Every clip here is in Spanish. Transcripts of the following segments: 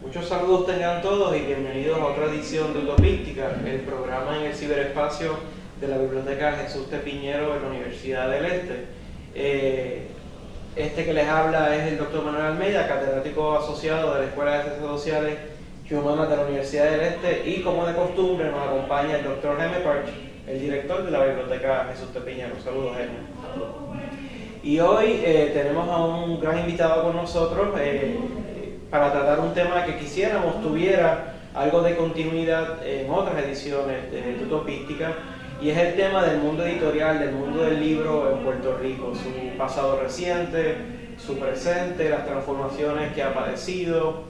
Muchos saludos tengan todos y bienvenidos a otra edición de Utopística, el programa en el ciberespacio de la Biblioteca Jesús T. Piñero de la Universidad del Este. Este que les habla es el Dr. Manuel Almeida, catedrático asociado de la Escuela de Ciencias Sociales y Humanas de la Universidad del Este, y como de costumbre nos acompaña el Dr. Jaime Parch, el director de la Biblioteca Jesús T. Piñero. Saludos, Jaime. Y hoy tenemos a un gran invitado con nosotros para tratar un tema que quisiéramos tuviera algo de continuidad en otras ediciones de Utopística, y es el tema del mundo editorial, del mundo del libro en Puerto Rico, su pasado reciente, su presente, las transformaciones que ha padecido,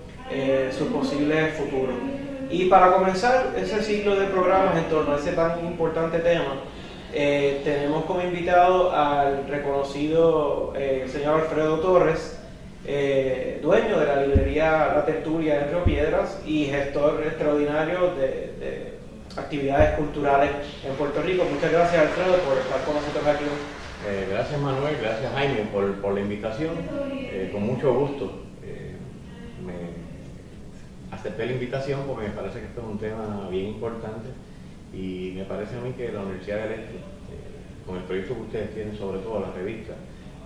sus posibles futuros. Y para comenzar ese ciclo de programas en torno a ese tan importante tema, tenemos como invitado al reconocido señor Alfredo Torres, dueño de la librería La Tertulia en Río Piedras y gestor extraordinario de actividades culturales en Puerto Rico. Muchas gracias, Alfredo, por estar con nosotros aquí. Gracias, Manuel, gracias, Jaime, por la invitación. Con mucho gusto me acepté la invitación porque me parece que esto es un tema bien importante, y me parece a mí que la Universidad del Este, con el proyecto que ustedes tienen, sobre todo la revista,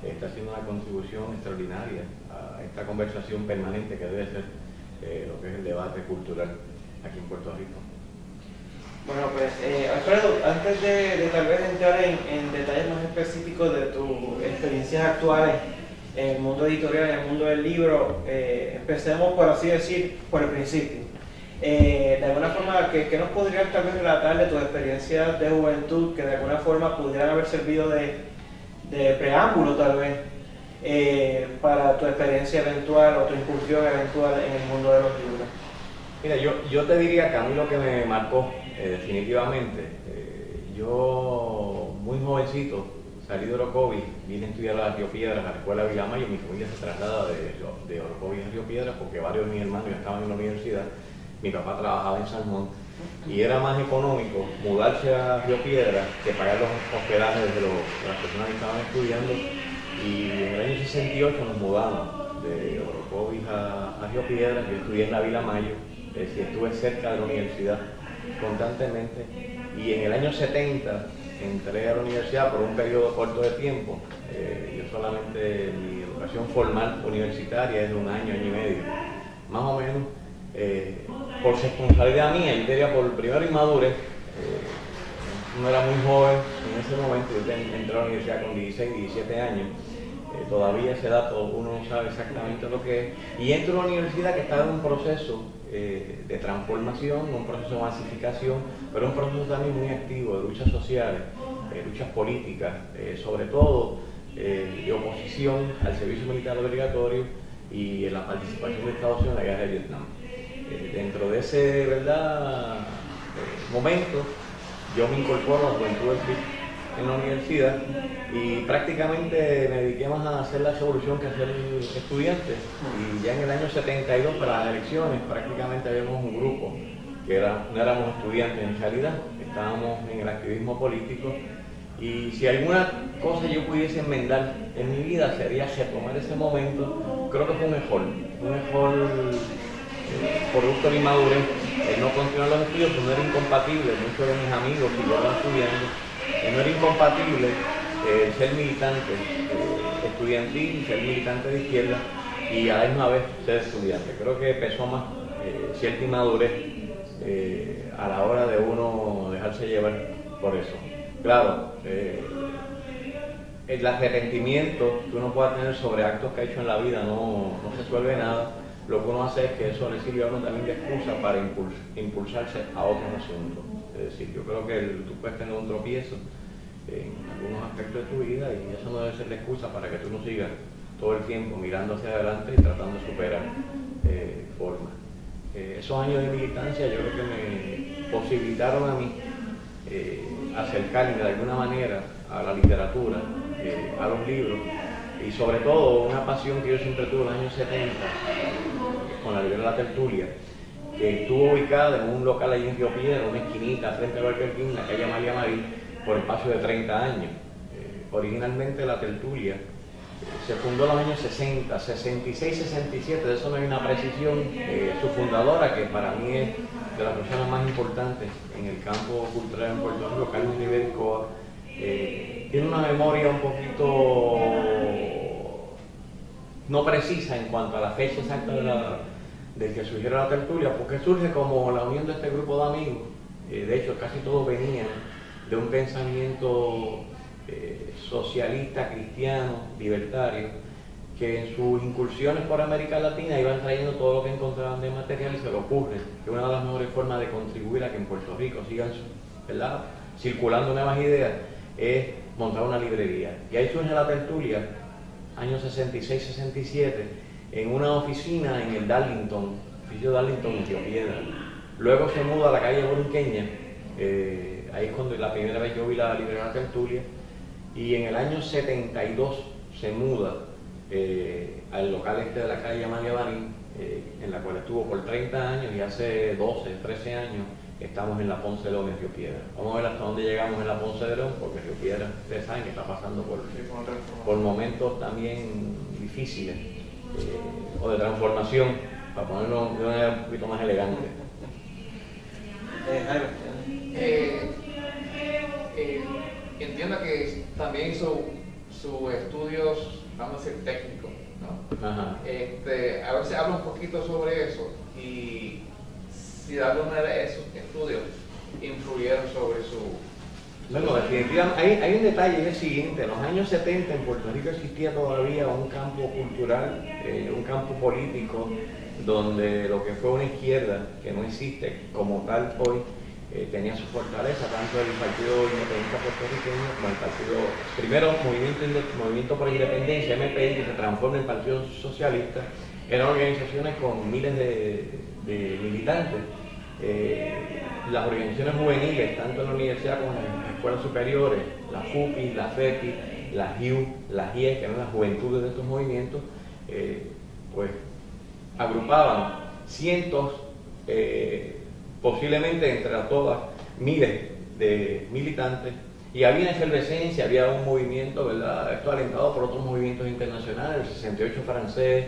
está haciendo una contribución extraordinaria a esta conversación permanente que debe ser lo que es el debate cultural aquí en Puerto Rico. Bueno, pues Alfredo, antes de tal vez entrar en detalles más específicos de tus experiencias actuales en el mundo editorial, en el mundo del libro, empecemos, por así decir, por el principio. De alguna forma, ¿qué nos podrías tal vez relatar de tus experiencias de juventud que de alguna forma pudieran haber servido de preámbulo tal vez para tu experiencia eventual o tu incursión eventual en el mundo de los libros? Mira, yo te diría que a mí lo que me marcó definitivamente, yo muy jovencito salí de Orocovis, vine a estudiar a Río Piedras, a la escuela de Vilamayo. Mi familia se traslada de Orocovis a Río Piedras porque varios de mis hermanos ya estaban en la universidad. Mi papá trabajaba en San Juan y era más económico mudarse a Río Piedras que pagar los hospedajes de las personas que estaban estudiando, y en el año 68 nos mudamos de Orocovis a Río Piedras. Yo estudié en la Vilamayo, estuve cerca de la universidad constantemente, y en el año 70 entré a la universidad por un periodo corto de tiempo. Yo solamente, mi educación formal universitaria es de un año y medio, más o menos. Por responsabilidad mía, yo diría por primero inmadurez, no era muy joven en ese momento. Yo entré a la universidad con 16, 17 años. Todavía ese dato uno no sabe exactamente lo que es, y entro a una universidad que está en un proceso de transformación, un proceso de masificación, pero un proceso también muy activo de luchas sociales, luchas políticas, sobre todo de oposición al servicio militar obligatorio y en la participación de Estados Unidos en la guerra de Vietnam. Dentro de ese momento, yo me incorporo a la juventud del PIB en la universidad, y prácticamente me dediqué más a hacer la revolución que a ser estudiante. Y ya en el año 72, para las elecciones, prácticamente habíamos un grupo que no éramos estudiantes en realidad, estábamos en el activismo político, y si alguna cosa yo pudiese enmendar en mi vida sería retomar ese momento. Creo que fue un mejor producto de inmadurez el no continuar los estudios, pero no era incompatible. Muchos de mis amigos que yo estaba estudiando, no era incompatible ser militante estudiantil, ser militante de izquierda y a la misma vez ser estudiante. Creo que pesó más cierta inmadurez a la hora de uno dejarse llevar por eso. Claro, el arrepentimiento que uno pueda tener sobre actos que ha hecho en la vida no resuelve nada. Lo que uno hace es que eso le sirve a uno también de excusa para impulsarse a otros asuntos. Es decir, yo creo que tú puedes tener un tropiezo en algunos aspectos de tu vida y eso no debe ser la excusa para que tú no sigas todo el tiempo mirando hacia adelante y tratando de superar formas. Esos años de militancia yo creo que me posibilitaron a mí acercarme de alguna manera a la literatura, a los libros y sobre todo una pasión que yo siempre tuve en los años 70 con la librería La Tertulia, que estuvo ubicada en un local allí en Río Piedra, una esquinita frente a Burger King, en la calle Amalia Marín, por espacio de 30 años. Originalmente La Tertulia se fundó en los años 60, 66, 67, de eso no hay una precisión. Su fundadora, que para mí es de las personas más importantes en el campo cultural en Puerto Rico, Carmen Rivera Escobar, tiene una memoria un poquito no precisa en cuanto a la fecha exacta de que surgiera La Tertulia, porque surge como la unión de este grupo de amigos. De hecho, casi todos venían de un pensamiento socialista, cristiano, libertario, que en sus incursiones por América Latina iban trayendo todo lo que encontraban de material y se le ocurre que una de las mejores formas de contribuir a que en Puerto Rico sigan, ¿verdad?, circulando nuevas ideas es montar una librería. Y ahí surge La Tertulia, años 66-67, en una oficina en el Darlington, edificio Darlington en Río Piedra. Luego se muda a la calle Borinqueña, ahí es cuando la primera vez yo vi la librería La Tertulia, y en el año 72 se muda al local este de la calle Amalia Marín, en la cual estuvo por 30 años y hace 12, 13 años estamos en la Ponce de León en Río Piedra. Vamos a ver hasta dónde llegamos en la Ponce de León, porque Río Piedra, ustedes saben que está pasando por momentos también difíciles o de transformación, para ponerlo de una manera un poquito más elegante. Entiendo que también hizo sus estudios, vamos a decir, técnicos, ¿no? Ajá. A ver si habla un poquito sobre eso y si alguna de esos estudios influyeron sobre su... Bueno, definitivamente, hay un detalle, es el siguiente: en los años 70 en Puerto Rico existía todavía un campo cultural, un campo político, donde lo que fue una izquierda, que no existe como tal hoy, tenía su fortaleza, tanto el Partido Independentista Puertorriqueño como el Partido, primero Movimiento por la Independencia, MPI, que se transforma en Partido Socialista. Eran organizaciones con miles de militantes. Las organizaciones juveniles, tanto en la universidad como en las escuelas superiores, la FUPI, la FEPI, la HIU, la GIE, que eran las juventudes de estos movimientos, pues agrupaban cientos, posiblemente entre todas, miles de militantes, y había efervescencia, había un movimiento, ¿verdad?, esto alentado por otros movimientos internacionales, el 68 francés,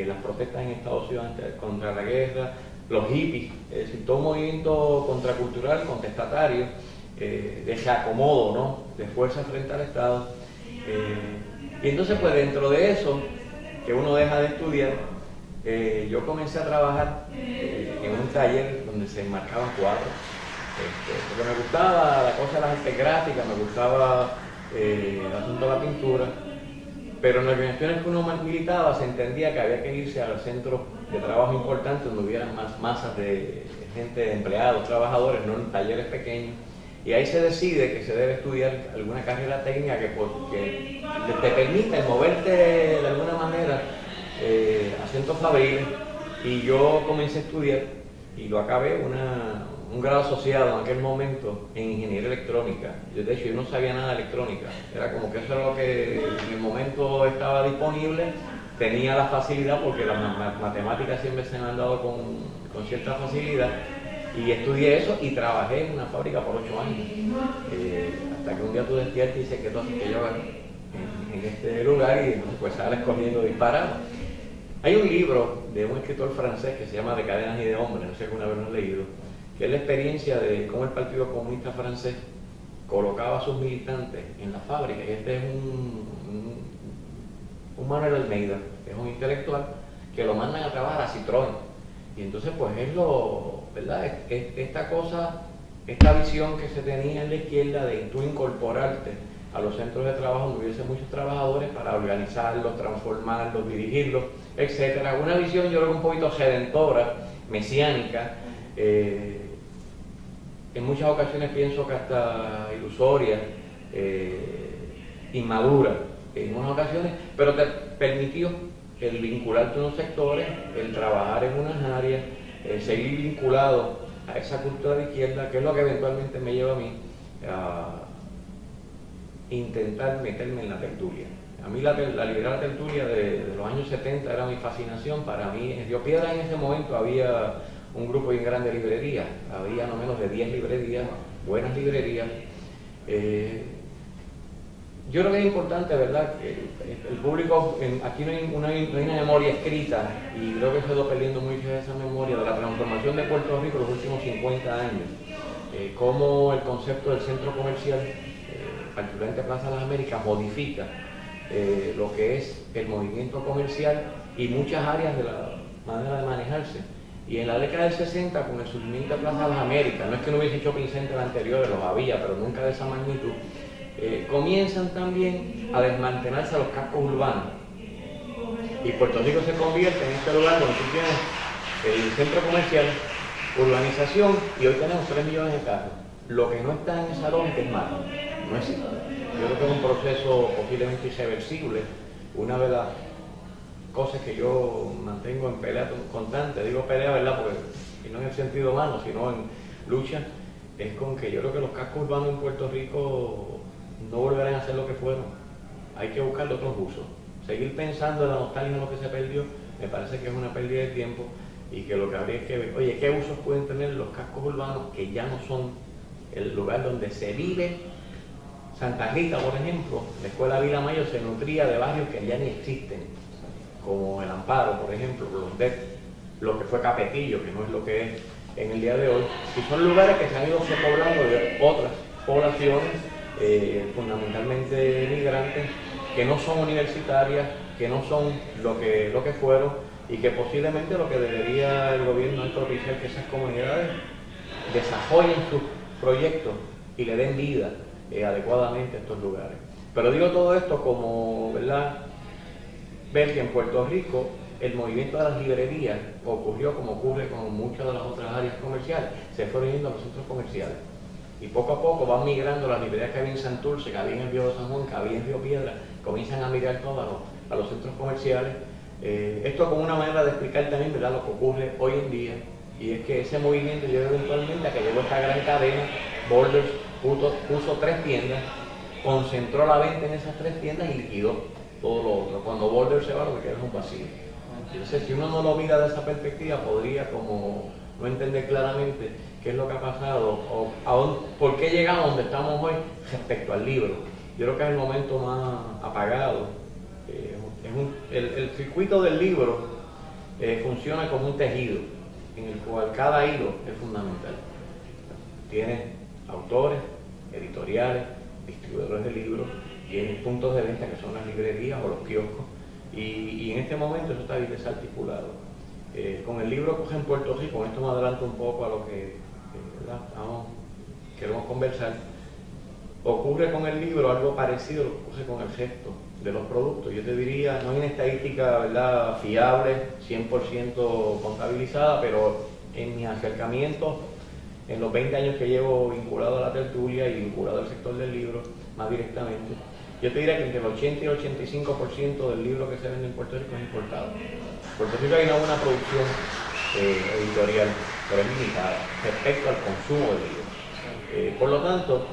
las protestas en Estados Unidos contra la guerra, los hippies, es decir, todo un movimiento contracultural, contestatario, de desacomodo, ¿no?, de fuerza frente al Estado. Y entonces, pues dentro de eso, que uno deja de estudiar, yo comencé a trabajar en un taller donde se enmarcaban cuadros, porque me gustaba la cosa de las artes gráficas, me gustaba el asunto de la pintura, pero en las organizaciones que uno militaba se entendía que había que irse al centro de trabajo importante donde hubiera más masas de gente, de empleados, trabajadores, no en talleres pequeños, y ahí se decide que se debe estudiar alguna carrera técnica que te permita moverte de alguna manera a centros fabriles. Y yo comencé a estudiar y lo acabé un grado asociado en aquel momento en ingeniería electrónica. Yo, de hecho, yo no sabía nada de electrónica, era como que eso era lo que en el momento estaba disponible, tenía la facilidad porque las matemáticas siempre se me han dado con cierta facilidad, y estudié eso y trabajé en una fábrica por 8 años, hasta que un día tú despiertas y dices que tú haces que yo en este lugar, y entonces pues sales corriendo disparado. Hay un libro de un escritor francés que se llama De cadenas y de hombres, no sé si alguna vez lo han leído, que es la experiencia de cómo el Partido Comunista Francés colocaba a sus militantes en la fábrica. Y este es un Manuel Almeida, que es un intelectual, que lo mandan a trabajar a Citroën. Y entonces pues es ¿verdad? Esta cosa, esta visión que se tenía en la izquierda de tú incorporarte a los centros de trabajo donde hubiese muchos trabajadores para organizarlos, transformarlos, dirigirlos, etc. Una visión yo creo que un poquito redentora, mesiánica, en muchas ocasiones pienso que hasta ilusoria, inmadura en unas ocasiones, pero te permitió el vincularte a unos sectores, el trabajar en unas áreas, seguir vinculado a esa cultura de izquierda, que es lo que eventualmente me lleva a mí a intentar meterme en la tertulia. A mí la liberal tertulia de los años 70 era mi fascinación. Para mí, en Río Piedras en ese momento había un grupo bien grande de librerías, había no menos de 10 librerías, buenas librerías. Yo creo que es importante, ¿verdad?, que el público, aquí no hay una memoria escrita, y creo que se ha ido perdiendo mucho de esa memoria de la transformación de Puerto Rico en los últimos 50 años. Cómo el concepto del centro comercial, particularmente Plaza de las Américas, modifica lo que es el movimiento comercial y muchas áreas de la manera de manejarse. Y en la década del 60, con el surgimiento de Plaza de las Américas, no es que no hubiese shopping centers anteriores, los había, pero nunca de esa magnitud, comienzan también a desmantelarse los cascos urbanos. Y Puerto Rico se convierte en este lugar donde tú tienes el centro comercial, urbanización, y hoy tenemos 3 millones de carros. Lo que no está en esa lógica es malo, no existe. Yo creo que es un proceso posiblemente irreversible. Una de las cosas que yo mantengo en pelea constante, digo pelea, ¿verdad?, porque y no en el sentido humano, sino en lucha, es con que yo creo que los cascos urbanos en Puerto Rico no volverán a ser lo que fueron. Hay que buscarle otros usos. Seguir pensando en la nostalgia en lo que se perdió, me parece que es una pérdida de tiempo, y que lo que habría es que ver, oye, ¿qué usos pueden tener los cascos urbanos que ya no son el lugar donde se vive? Santa Rita, por ejemplo, la escuela Vila Mayo se nutría de barrios que ya ni existen, como el Amparo, por ejemplo, lo que fue Capetillo, que no es lo que es en el día de hoy, y son lugares que se han ido repoblando de otras poblaciones, fundamentalmente migrantes, que no son universitarias, que no son lo que fueron, y que posiblemente lo que debería el gobierno es propiciar que esas comunidades desarrollen sus proyectos y le den vida adecuadamente a estos lugares. Pero digo todo esto como, ¿verdad?, ver que en Puerto Rico el movimiento de las librerías ocurrió como ocurre con muchas de las otras áreas comerciales, se fueron yendo a los centros comerciales. Y poco a poco van migrando las librerías que había en Santurce, que había en el Viejo de San Juan, que había en Río Piedras, comienzan a migrar todas a los centros comerciales. Esto como una manera de explicar también, ¿verdad?, lo que ocurre hoy en día, y es que ese movimiento llegó eventualmente a que llegó esta gran cadena. Borders puso 3 tiendas, concentró la venta en esas 3 tiendas y liquidó todo lo otro. Cuando Borders se va, lo que queda es un vacío. Entonces, si uno no lo mira de esa perspectiva, podría como no entender claramente qué es lo que ha pasado o por qué llegamos donde estamos hoy respecto al libro. Yo creo que es el momento más apagado. El circuito del libro funciona como un tejido en el cual cada hilo es fundamental. Tiene autores, editoriales, distribuidores de libros, tiene puntos de venta que son las librerías o los kioscos, y en este momento eso está bien desarticulado. Con el libro coge en Puerto Rico, con esto me adelanto un poco a lo que queremos conversar. Ocurre con el libro algo parecido a lo que ocurre con el resto de los productos. Yo te diría, no hay una estadística, ¿verdad?, fiable, 100% contabilizada, pero en mi acercamiento, en los 20 años que llevo vinculado a la tertulia y vinculado al sector del libro más directamente, yo te diría que entre el 80 y el 85% del libro que se vende en Puerto Rico es importado. En Puerto Rico hay una buena producción editorial, pero es limitada respecto al consumo de libros. Por lo tanto,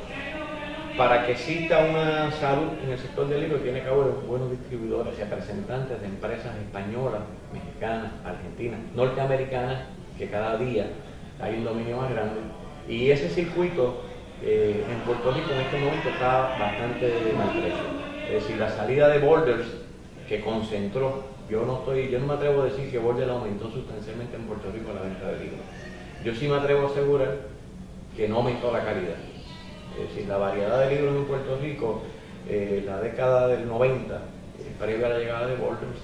para que exista una salud en el sector del libro, tiene que haber buenos distribuidores y representantes de empresas españolas, mexicanas, argentinas, norteamericanas, que cada día hay un dominio más grande. Y ese circuito en Puerto Rico en este momento está bastante maltrecho. Es decir, la salida de Borders, que concentró, yo no me atrevo a decir que Borders aumentó sustancialmente en Puerto Rico la venta de libros. Yo sí me atrevo a asegurar que no aumentó la calidad. Es decir, la variedad de libros en Puerto Rico, la década del 90, previa a la llegada de Borders,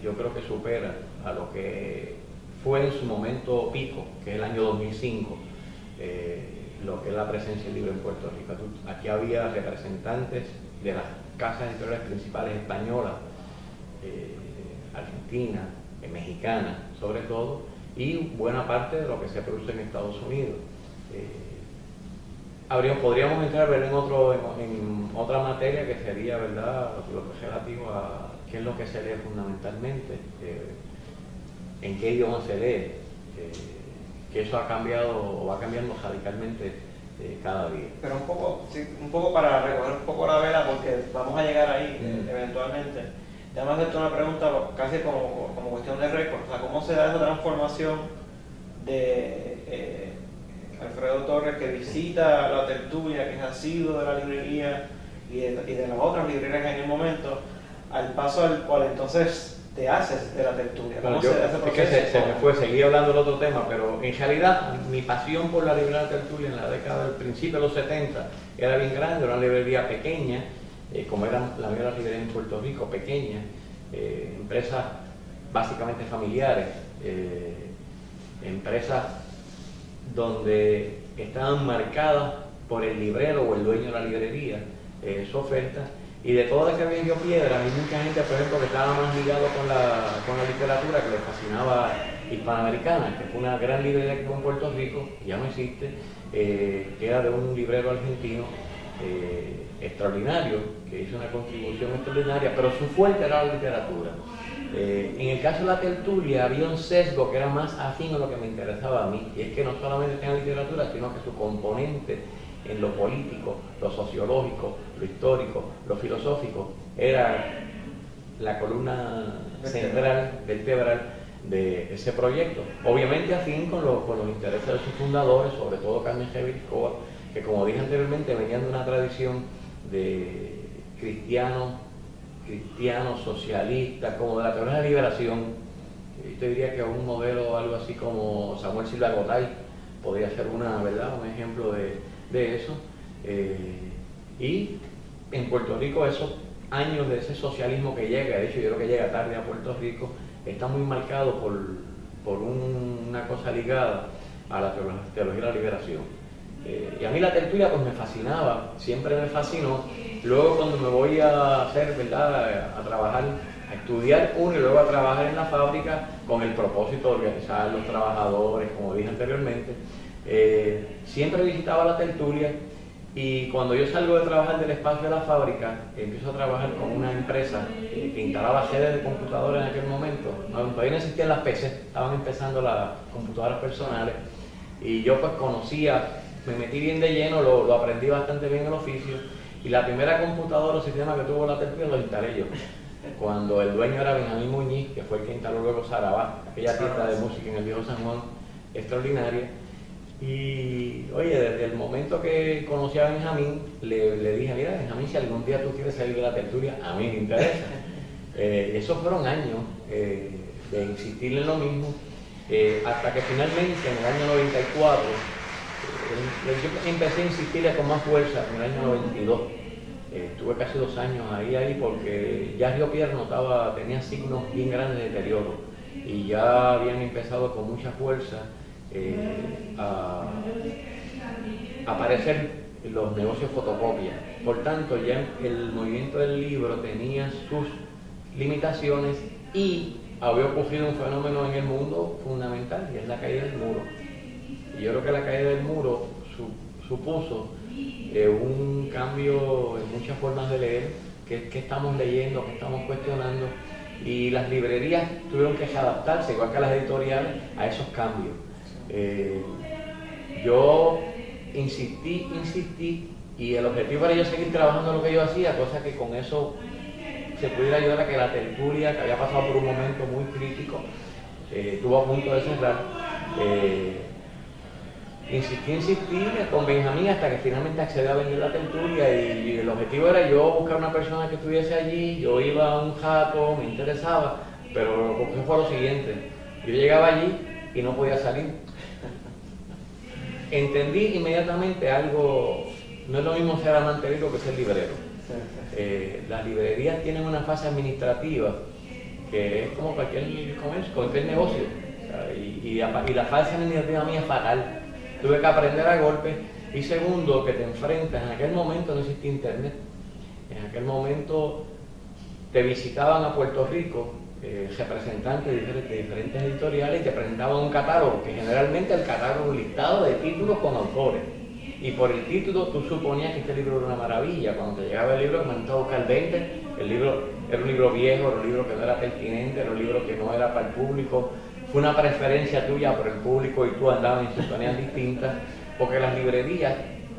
yo creo que supera a lo que fue en su momento pico, que es el año 2005. lo que es la presencia libre en Puerto Rico. Aquí había representantes de las casas editoriales principales españolas, argentinas, mexicanas sobre todo, y buena parte de lo que se produce en Estados Unidos. Podríamos entrar en otra materia que sería, ¿verdad?, lo que es relativo a qué es lo que se lee fundamentalmente, en qué idioma se lee, que eso ha cambiado o va cambiando radicalmente cada día. Pero un poco para recoger un poco la vela, porque vamos a llegar ahí eventualmente. Déjame hacerte una pregunta casi como cuestión de récord. O sea, ¿cómo se da esa transformación de Alfredo Torres, que visita la tertulia, que es asiduo de la librería y de las otras librerías en el momento, al paso al cual entonces te haces de la tertulia? Bueno, es que se me fue, seguí hablando del otro tema, pero en realidad mi pasión por la librería de tertulia en la década del principio de los 70 era bien grande. Era una librería pequeña, como eran la mayoría de las librerías en Puerto Rico, pequeñas, empresas básicamente familiares, empresas donde estaban marcadas por el librero o el dueño de la librería, su oferta. Y de todas las que había en Río Piedras, hay mucha gente, por ejemplo, que estaba más ligado con la literatura, que le fascinaba Hispanoamericana, que fue una gran librería que hubo en Puerto Rico, ya no existe, que era de un librero argentino extraordinario, que hizo una contribución extraordinaria, pero su fuente era la literatura. En el caso de la tertulia había un sesgo que era más afín a lo que me interesaba a mí, y es que no solamente tenía literatura, sino que su componente en lo político, lo sociológico, lo histórico, lo filosófico, era la columna central, vertebral de ese proyecto. Obviamente afín con los intereses de sus fundadores, sobre todo Carmen G. Vilcoa, que como dije anteriormente venían de una tradición de cristianos socialistas, como de la teoría de la liberación. Yo te diría que un modelo, algo así como Samuel Silva Gotay, podría ser un ejemplo de eso. Y en Puerto Rico esos años de ese socialismo que llega, de hecho yo creo que llega tarde a Puerto Rico, está muy marcado por una cosa ligada a la teología de la liberación. Y a mí la tertulia pues me fascinaba, siempre me fascinó. Luego cuando me voy a hacer, a trabajar, a estudiar uno y luego a trabajar en la fábrica con el propósito de organizar a los trabajadores, como dije anteriormente, siempre visitaba la tertulia. Y cuando yo salgo de trabajar del espacio de la fábrica, empiezo a trabajar con una empresa que instalaba sedes de computadoras en aquel momento. Todavía no existían las PC, estaban empezando las computadoras personales. Y yo pues me metí bien de lleno, lo aprendí bastante bien el oficio. Y la primera computadora o sistema que tuvo la tertulia lo instalé yo. Cuando el dueño era Benjamín Muñiz, que fue el que instaló luego Sarabá, aquella tienda de música en el viejo San Juan, extraordinaria. Y oye, desde el momento que conocí a Benjamín, le dije, mira Benjamín, si algún día tú quieres salir de la tertulia, a mí me interesa. Esos fueron años de insistir en lo mismo, hasta que finalmente en el año 94, yo empecé a insistirle con más fuerza en el año 92. Estuve casi 2 años ahí porque ya Río Piedras tenía signos bien grandes de deterioro y ya habían empezado con mucha fuerza a aparecer los negocios fotocopias. Por tanto, ya el movimiento del libro tenía sus limitaciones y había ocurrido un fenómeno en el mundo fundamental, y es la caída del muro. Y yo creo que la caída del muro supuso un cambio en muchas formas de leer, que estamos leyendo, que estamos cuestionando, y las librerías tuvieron que adaptarse, igual que las editoriales, a esos cambios. Yo insistí, y el objetivo era yo seguir trabajando lo que yo hacía, cosa que con eso se pudiera ayudar a que la tertulia, que había pasado por un momento muy crítico, estuvo a punto de cerrar. Insistí con Benjamín hasta que finalmente accedió a vender la tertulia, y el objetivo era yo buscar una persona que estuviese allí. Yo iba un rato, me interesaba, pero lo que fue lo siguiente: yo llegaba allí y no podía salir. Entendí inmediatamente algo, no es lo mismo ser amante libro que ser librero. Las librerías tienen una fase administrativa que es como cualquier comercio, cualquier negocio, y la fase administrativa mía es fatal. Tuve que aprender a golpe Y segundo, que te enfrentas, en aquel momento no existía internet, en aquel momento te visitaban a Puerto Rico representantes de diferentes editoriales y te presentaban un catálogo, que generalmente el catálogo es un listado de títulos con autores. Y por el título tú suponías que este libro era una maravilla. Cuando te llegaba el libro, comenzó a buscar 20, el libro era un libro viejo, era un libro que no era pertinente, era un libro que no era para el público. Fue una preferencia tuya por el público y tú andabas en sintonías distintas, porque las librerías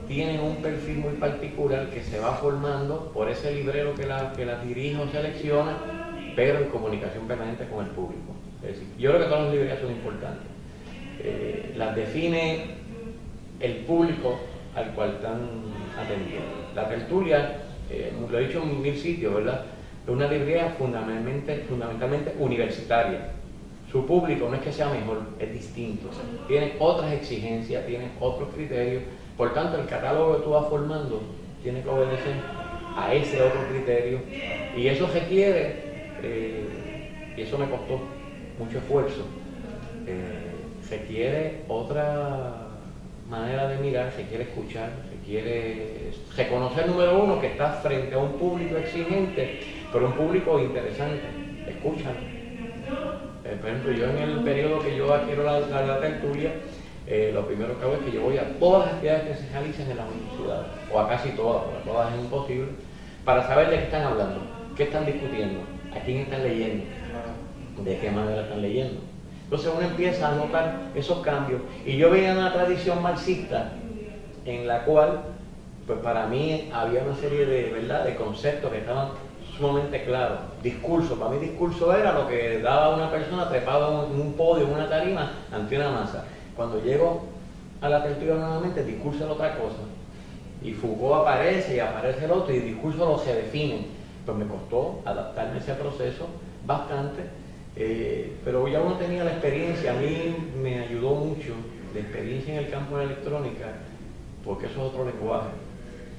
tienen un perfil muy particular que se va formando por ese librero que las dirige o selecciona, pero en comunicación permanente con el público. Es decir, yo creo que todas las librerías son importantes. Las define el público al cual están atendiendo. La tertulia, lo he dicho en 1000 sitios, ¿verdad? Es una librería fundamentalmente universitaria. Su público no es que sea mejor, es distinto. Tiene otras exigencias, tiene otros criterios. Por tanto, el catálogo que tú vas formando tiene que obedecer a ese otro criterio. Y eso requiere, y eso me costó mucho esfuerzo, requiere otra manera de mirar, se quiere escuchar, se quiere reconocer, número uno, que estás frente a un público exigente, pero un público interesante. Escúchalo. Por ejemplo, yo en el periodo que yo adquiero la tertulia, lo primero que hago es que yo voy a todas las actividades que se realicen en la universidad, o a casi todas, porque todas es imposible, para saber de qué están hablando, qué están discutiendo, a quién están leyendo, de qué manera están leyendo. Entonces uno empieza a notar esos cambios. Y yo veía una tradición marxista en la cual, pues para mí había una serie de conceptos que estaban sumamente claros. Discurso, para mí discurso era lo que daba una persona trepada en un podio, en una tarima, ante una masa. Cuando llego a la tertulia nuevamente, discurso es otra cosa. Y Foucault aparece y aparece el otro, y el discurso lo se define. Pues me costó adaptarme a ese proceso bastante. Pero ya uno tenía la experiencia, a mí me ayudó mucho la experiencia en el campo de la electrónica, porque eso es otro lenguaje,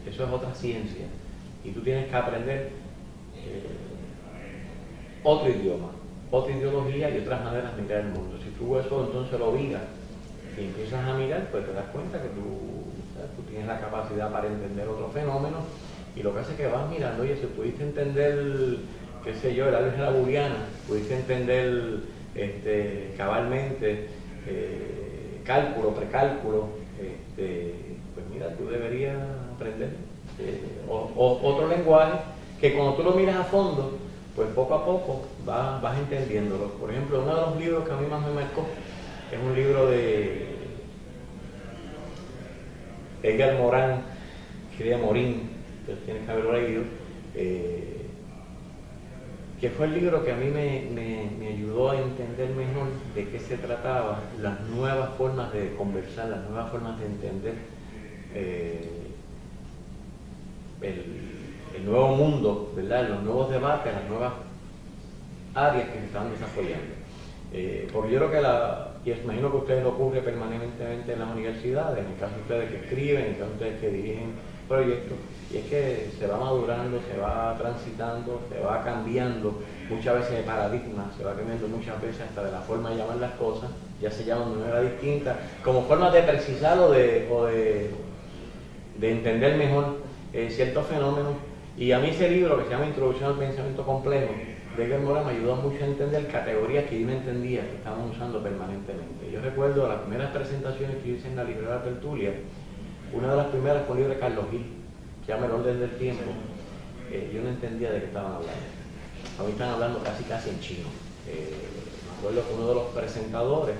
eso es otra ciencia, y tú tienes que aprender otro idioma, otra ideología y otras maneras de mirar el mundo. Si tú eso entonces lo miras y empiezas a mirar, pues te das cuenta que tú tienes la capacidad para entender otro fenómeno, y lo que hace es que vas mirando, oye, si pudiste entender, qué sé yo, el álgebra booleana, pudiste entender cabalmente cálculo, precálculo, pues mira, tú deberías aprender otro lenguaje que cuando tú lo miras a fondo, pues poco a poco vas entendiéndolo. Por ejemplo, uno de los libros que a mí más me marcó es un libro de Edgar Morin, que tienes que haberlo leído, que fue el libro que a mí me ayudó a entender mejor de qué se trataba, las nuevas formas de conversar, las nuevas formas de entender el nuevo mundo, ¿verdad? Los nuevos debates, las nuevas áreas que se están desarrollando. Porque yo creo que y imagino que a ustedes lo ocurre permanentemente en las universidades, en el caso de ustedes que escriben, en el caso de ustedes que dirigen proyectos, y es que se va madurando, se va transitando, se va cambiando muchas veces de paradigma, se va cambiando muchas veces hasta de la forma de llamar las cosas, ya se llaman de manera distinta, como formas de precisar o de entender mejor ciertos fenómenos. Y a mí ese libro que se llama Introducción al Pensamiento Complejo, de Edgar Morin, me ayudó mucho a entender categorías que yo no entendía que estaban usando permanentemente. Yo recuerdo las primeras presentaciones que hice en la librería de la Tertulia, una de las primeras fue un libro de Carlos Gil, que se llama El Orden del Tiempo. Yo no entendía de qué estaban hablando. A mí están hablando casi en chino. Me acuerdo que uno de los presentadores,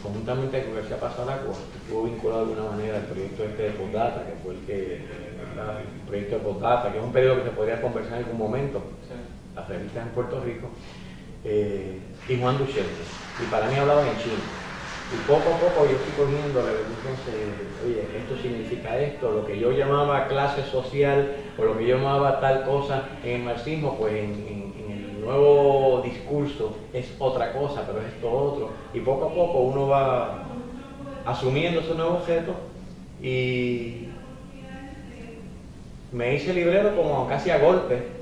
conjuntamente con García Pasaracua, estuvo vinculado de alguna manera al proyecto de Postdata, que fue el proyecto de Postdata, que es un periodo que se podría conversar en algún momento, las revistas en Puerto Rico, y Juan Duchenne. Y para mí hablaban en chino. Y poco a poco yo fui cogiendo, entonces, oye, esto significa esto, lo que yo llamaba clase social, o lo que yo llamaba tal cosa en el marxismo, pues en el nuevo discurso es otra cosa, pero es esto otro. Y poco a poco uno va asumiendo ese nuevo objeto, y me hice librero como casi a golpe.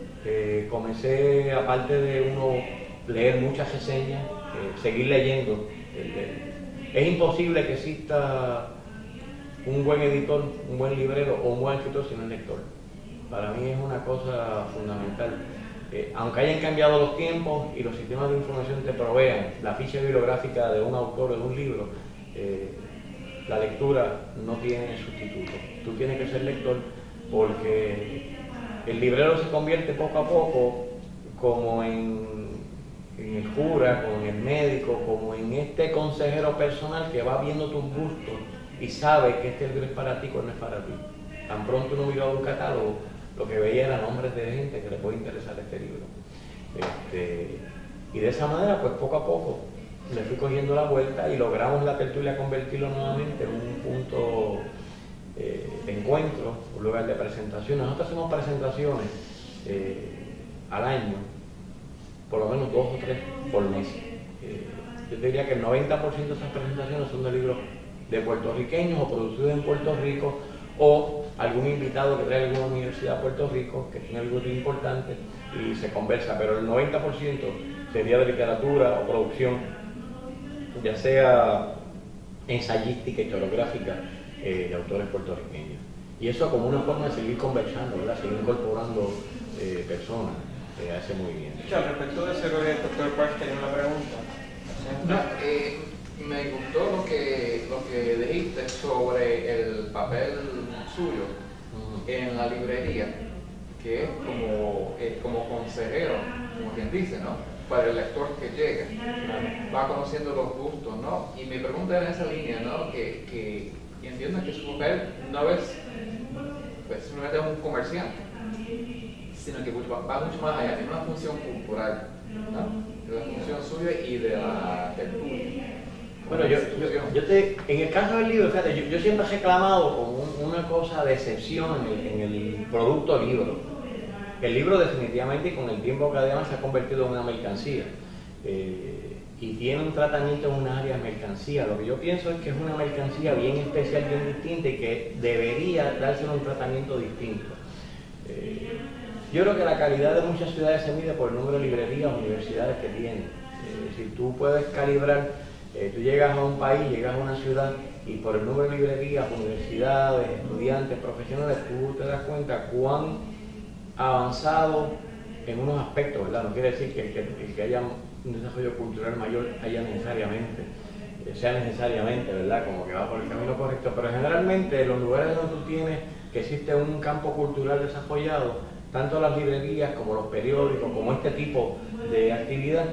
Comencé, aparte de uno leer muchas reseñas, seguir leyendo. Es imposible que exista un buen editor, un buen librero o un buen escritor sin el lector. Para mí es una cosa fundamental. Aunque hayan cambiado los tiempos y los sistemas de información te provean la ficha bibliográfica de un autor o de un libro, la lectura no tiene sustituto. Tú tienes que ser lector porque el librero se convierte poco a poco como en el cura, como en el médico, como en este consejero personal que va viendo tus gustos y sabe que este libro es para ti o no es para ti. Tan pronto uno miraba un catálogo, lo que veía eran nombres de gente que le puede interesar este libro. Y de esa manera, pues poco a poco, le fui cogiendo la vuelta y logramos la tertulia convertirlo nuevamente en un punto de encuentro, un lugar de presentación. Nosotros hacemos presentaciones al año, por lo menos 2 o 3 por mes. Yo te diría que el 90% de esas presentaciones son de libros de puertorriqueños o producidos en Puerto Rico, o algún invitado que trae alguna universidad a Puerto Rico que tiene algo importante y se conversa, pero el 90% sería de literatura o producción, ya sea ensayística, historiográfica, de autores puertorriqueños. Y eso como una forma de seguir conversando, ¿verdad? Seguir incorporando personas a ese movimiento. Al respecto de eso, creo que el doctor Parks tenía una pregunta. Me gustó lo que dijiste sobre el papel suyo en la librería, que es como consejero, como quien dice, ¿no? Para el lector que llega, va conociendo los gustos, ¿no? Y mi pregunta era en esa línea, ¿no? Que entiendo que su papel no es, pues, simplemente un comerciante, sino que va mucho más allá, tiene una función cultural, ¿no? De la función suya y de la tertulia. Bueno, en el caso del libro, fíjate, yo siempre he reclamado como una cosa de excepción en el producto libro. El libro definitivamente con el tiempo cada día más se ha convertido en una mercancía y tiene un tratamiento en un área de mercancía. Lo que yo pienso es que es una mercancía bien especial, bien distinta y que debería dársele un tratamiento distinto. Yo creo que la calidad de muchas ciudades se mide por el número de librerías o universidades que tienen. Si tú puedes calibrar, tú llegas a un país, llegas a una ciudad y por el número de librerías, universidades, estudiantes, profesionales, tú te das cuenta cuán avanzado en unos aspectos, ¿verdad? No quiere decir que haya un desarrollo cultural mayor sea necesariamente, ¿verdad? Como que va por el camino correcto, pero generalmente los lugares donde tú tienes que existe un campo cultural desarrollado, tanto las librerías como los periódicos, como este tipo de actividad,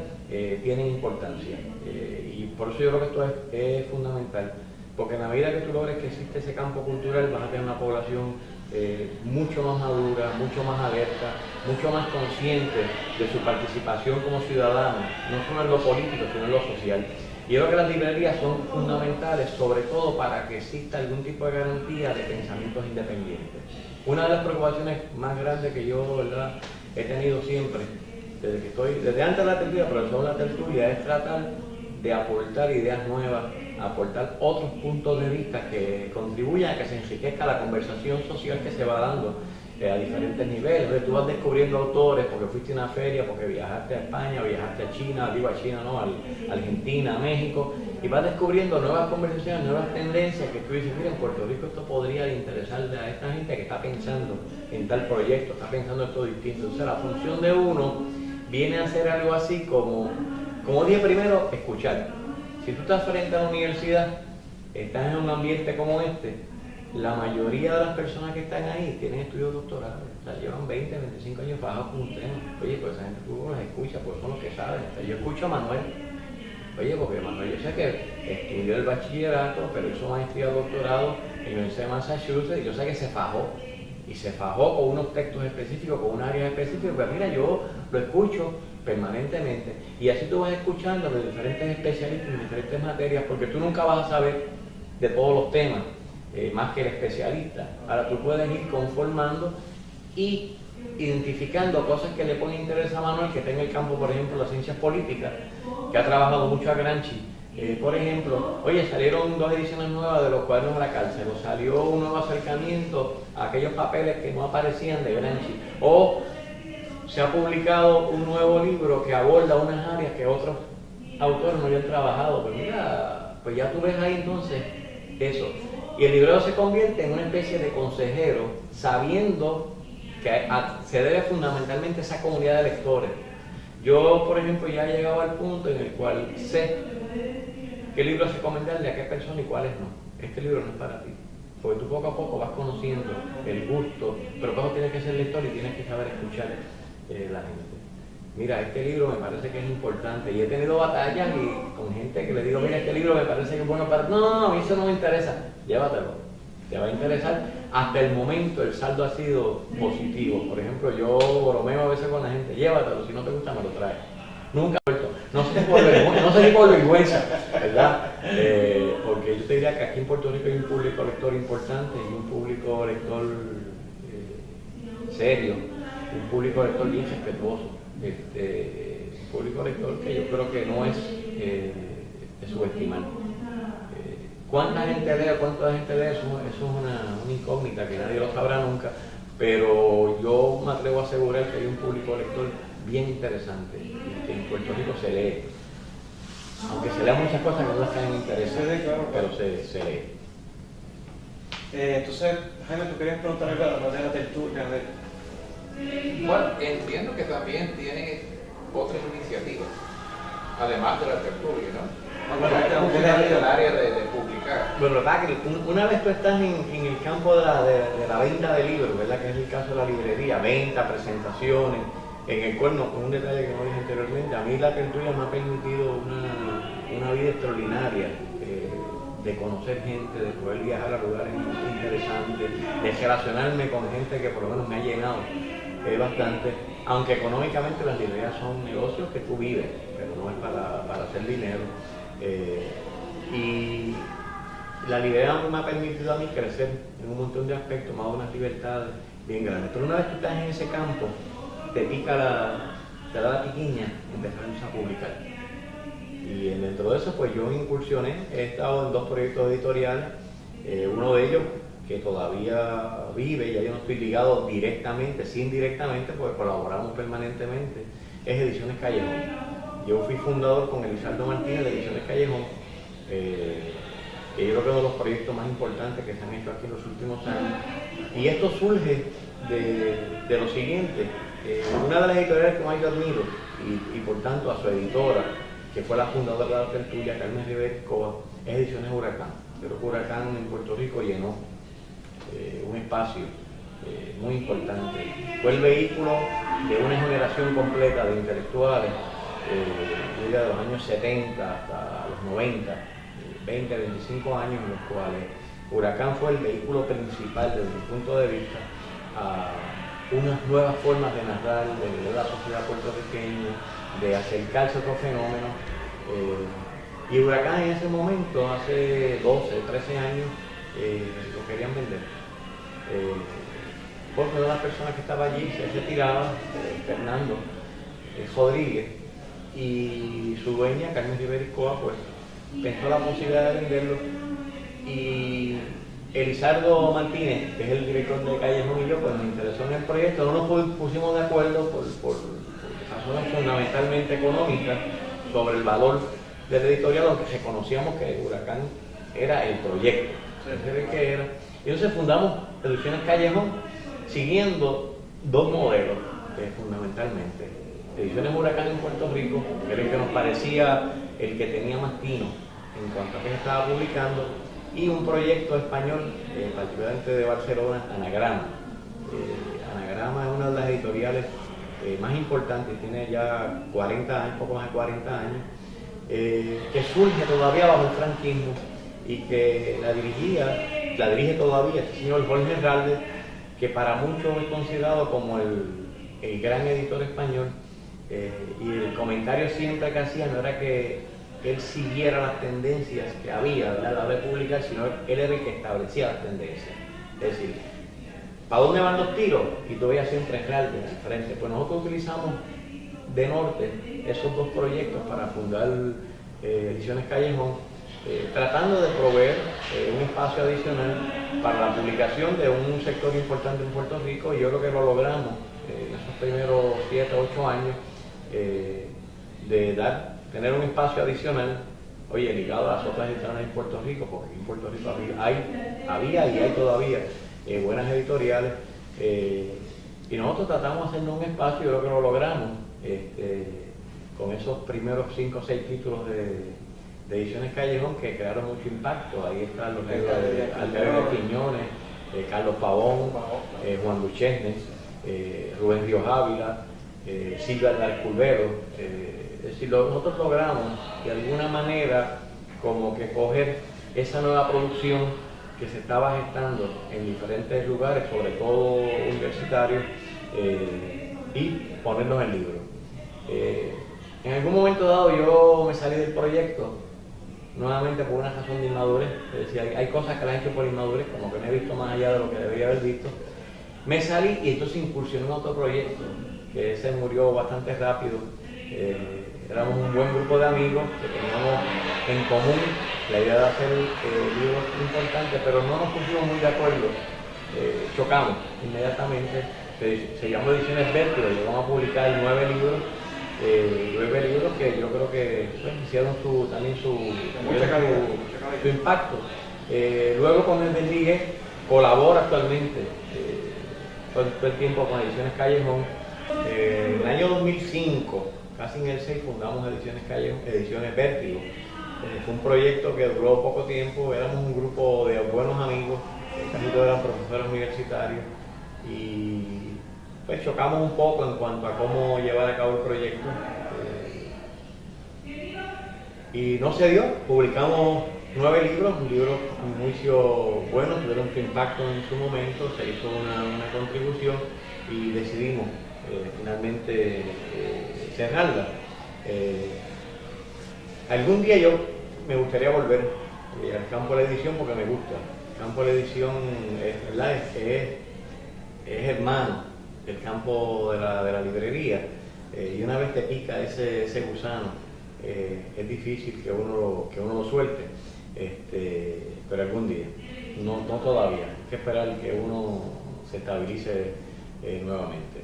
tienen importancia. Y por eso yo creo que esto es fundamental, porque en la medida que tú logres que existe ese campo cultural, vas a tener una población mucho más madura, mucho más alerta, mucho más consciente de su participación como ciudadano, no solo en lo político, sino en lo social. Y yo creo que las librerías son fundamentales, sobre todo para que exista algún tipo de garantía de pensamientos independientes. Una de las preocupaciones más grandes que yo, ¿verdad?, he tenido siempre, desde antes de la tertulia, pero sobre la tertulia, es tratar de aportar ideas nuevas, aportar otros puntos de vista que contribuyan a que se enriquezca la conversación social que se va dando a diferentes niveles. Entonces, tú vas descubriendo autores porque fuiste a una feria, porque viajaste a España, viajaste a China, digo a China, no, a Argentina, a México, y vas descubriendo nuevas conversaciones, nuevas tendencias que tú dices, mira, en Puerto Rico esto podría interesarle a esta gente que está pensando en tal proyecto, está pensando esto distinto. Entonces, la función de uno viene a ser algo así como dije primero, escuchar. Si tú estás frente a la universidad, estás en un ambiente como este, la mayoría de las personas que están ahí tienen estudios doctorales, o sea, llevan 20, 25 años trabajados con un tema. Oye, pues esa gente tú los escuchas, pues son los que saben. O sea, yo escucho a Manuel, oye, porque Manuel yo sé que estudió el bachillerato, pero hizo maestría y doctorado en la Universidad de Massachusetts, y yo sé que se fajó. Y se fajó con unos textos específicos, con un área específica, pues mira, yo lo escucho permanentemente. Y así tú vas escuchando de diferentes especialistas en diferentes materias, porque tú nunca vas a saber de todos los temas, más que el especialista. Ahora tú puedes ir conformando y identificando cosas que le ponen interés a Manuel, que está en el campo, por ejemplo, de las ciencias políticas, que ha trabajado mucho a Gramsci. Por ejemplo, oye, salieron 2 ediciones nuevas de los Cuadernos a la Cárcel, o salió un nuevo acercamiento a aquellos papeles que no aparecían de Gramsci, o se ha publicado un nuevo libro que aborda unas áreas que otros autores no habían trabajado. Pero mira, pues ya tú ves ahí entonces eso. Y el librero se convierte en una especie de consejero, sabiendo que se debe fundamentalmente a esa comunidad de lectores. Yo, por ejemplo, ya he llegado al punto en el cual sé qué libros recomendarle a qué persona y cuáles no. Este libro no es para ti. Porque tú poco a poco vas conociendo el gusto, pero luego tienes que ser lector y tienes que saber escuchar la gente. Mira, este libro me parece que es importante. Y he tenido batallas con gente que le digo, mira, este libro me parece que es bueno para... No, a mí eso no me interesa. Llévatelo. Te va a interesar. Hasta el momento el saldo ha sido positivo. Por ejemplo, yo bromeo a veces con la gente, llévatelo, si no te gusta me lo traes. Nunca he vuelto. No sé si por vergüenza, ¿verdad? Porque yo te diría que aquí en Puerto Rico hay un público lector importante y un público lector serio, un público lector bien respetuoso. Un público lector que yo creo que no es de subestimar. ¿Cuánta gente lee? ¿Cuánta gente lee? Eso es una incógnita que nadie lo sabrá nunca, pero yo me atrevo a asegurar que hay un público lector bien interesante y que en Puerto Rico se lee. Aunque se lean muchas cosas que no las tienen interés, pero se lee. Entonces, Jaime, ¿tú querías preguntar algo además de la tertulia? Bueno, entiendo que también tiene otras iniciativas, además de la tertulia, ¿no? El área de publicar. Bueno, verdad que una vez tú estás en el campo de la venta de libros, ¿verdad? Que es el caso de la librería, venta, presentaciones, en el cual, un detalle que no dije anteriormente, a mí la tertulia me ha permitido una vida extraordinaria, de conocer gente, de poder viajar a lugares interesantes, de relacionarme con gente que por lo menos me ha llenado bastante, aunque económicamente las librerías son negocios que tú vives, pero no es para hacer dinero. Y la librería me ha permitido a mí crecer en un montón de aspectos, me ha dado unas libertades bien grandes. Pero una vez que estás en ese campo, te da la piquiña empezar a publicar. Y dentro de eso, pues yo incursioné, he estado en 2 proyectos editoriales, uno de ellos que todavía vive, ya yo no estoy ligado directamente, sí indirectamente, porque colaboramos permanentemente, es Ediciones Callejón. Yo fui fundador con Elizardo Martínez de Ediciones Callejón, que yo creo que es uno de los proyectos más importantes que se han hecho aquí en los últimos años. Y esto surge de lo siguiente, una de las editoriales que más yo admiro, y por tanto a su editora, que fue la fundadora de la tertulia, Carmen Rivera Escobar, es Ediciones Huracán. Pero Huracán en Puerto Rico llenó un espacio muy importante. Fue el vehículo de una generación completa de intelectuales, de los años 70 hasta los 90, 20, 25 años, en los cuales Huracán fue el vehículo principal desde mi punto de vista a unas nuevas formas de narrar, de ver la sociedad puertorriqueña, de acercarse a otros fenómenos. Y Huracán en ese momento, hace 12, 13 años, lo querían vender. Porque una de las personas que estaba allí se retiraba, Fernando Rodríguez, y su dueña, Carmen Rivera Escobar, pues pensó la posibilidad de venderlo. Y Elizardo Martínez, que es el director de Callejón, y yo, pues nos interesó en el proyecto. No nos pusimos de acuerdo por razones fundamentalmente económicas sobre el valor del editorial, aunque reconocíamos que Huracán era el proyecto, que era. Y entonces fundamos Ediciones Callejón siguiendo 2 modelos, fundamentalmente. Ediciones Huracán en Puerto Rico, que era el que nos parecía el que tenía más tino en cuanto a que se estaba publicando, y un proyecto español, particularmente de Barcelona, Anagrama. Anagrama es una de las editoriales más importantes, tiene ya 40 años, poco más de 40 años, que surge todavía bajo el franquismo y que la dirige todavía este señor Jorge Herralde, que para muchos es considerado como el gran editor español, y el comentario siempre que hacía no era que él siguiera las tendencias que había a la hora de publicar, sino él era el que establecía las tendencias. Es decir, ¿para dónde van los tiros? Y tú veías siempre Herralde al frente. Pues nosotros utilizamos de norte esos 2 proyectos para fundar Ediciones Callejón, tratando de proveer un espacio adicional para la publicación de un sector importante en Puerto Rico, y yo creo que lo logramos en esos primeros 7 o 8 años, de tener un espacio adicional oye, ligado a las otras editoriales en Puerto Rico, porque aquí en Puerto Rico había y hay todavía buenas editoriales, y nosotros tratamos de hacernos un espacio, yo creo que lo logramos, con esos primeros 5 o 6 títulos de Ediciones Callejón que crearon mucho impacto. Ahí están los libros de Alberto Quiñones, Carlos Pavón, Juan Duchesne, Rubén Ríos Ávila, Silvia Darculvero. Es decir, nosotros logramos de alguna manera como que coger esa nueva producción que se estaba gestando en diferentes lugares, sobre todo universitarios, y ponerlos en libros. En algún momento dado yo me salí del proyecto, nuevamente por una razón de inmadurez, es decir, hay cosas que las he hecho por inmadurez, como que no he visto más allá de lo que debería haber visto. Me salí y entonces incursioné en otro proyecto, que ese murió bastante rápido. Éramos un buen grupo de amigos que teníamos en común la idea de hacer libros importantes, pero no nos pusimos muy de acuerdo. Chocamos inmediatamente. Se llamó Ediciones Vértigo, llegamos a publicar 9 libros. 9 libros que yo creo que pues, hicieron también su impacto. Luego con el Ligue colabora actualmente todo el tiempo con Ediciones Callejón. En el año 2005, casi en el 6, fundamos Ediciones Callejón, Ediciones Vértigo. Fue un proyecto que duró poco tiempo, éramos un grupo de buenos amigos, casi todos eran profesores universitarios, y pues chocamos un poco en cuanto a cómo llevar a cabo el proyecto. Y no se dio, publicamos 9 libros, un libro a mi juicio bueno, tuvieron su impacto en su momento, se hizo una contribución y decidimos finalmente cerrarla. Algún día yo me gustaría volver al campo de la edición porque me gusta. El campo de la edición es hermano del campo de la librería, y una vez te pica ese gusano, es difícil que uno lo suelte, pero algún día, no todavía, hay que esperar que uno se estabilice nuevamente.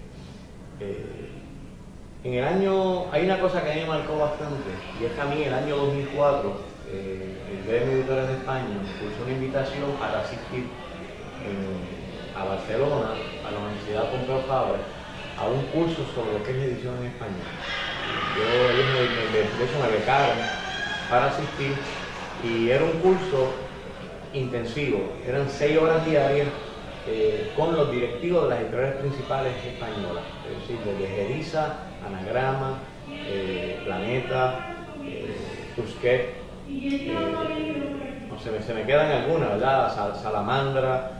Hay una cosa que a mí me marcó bastante, y es que a mí el año 2004, el Gremio de Editores de España me puso una invitación para asistir a Barcelona, a la Universidad Pompeu Fabra, a un curso sobre lo que es edición en español. De hecho me becaron para asistir, y era un curso intensivo, eran 6 horas diarias con los directivos de las editoriales principales españolas, es decir, desde Ediza, Anagrama, Planeta, Tusquets, no sé, se me quedan algunas, ¿verdad? Salamandra,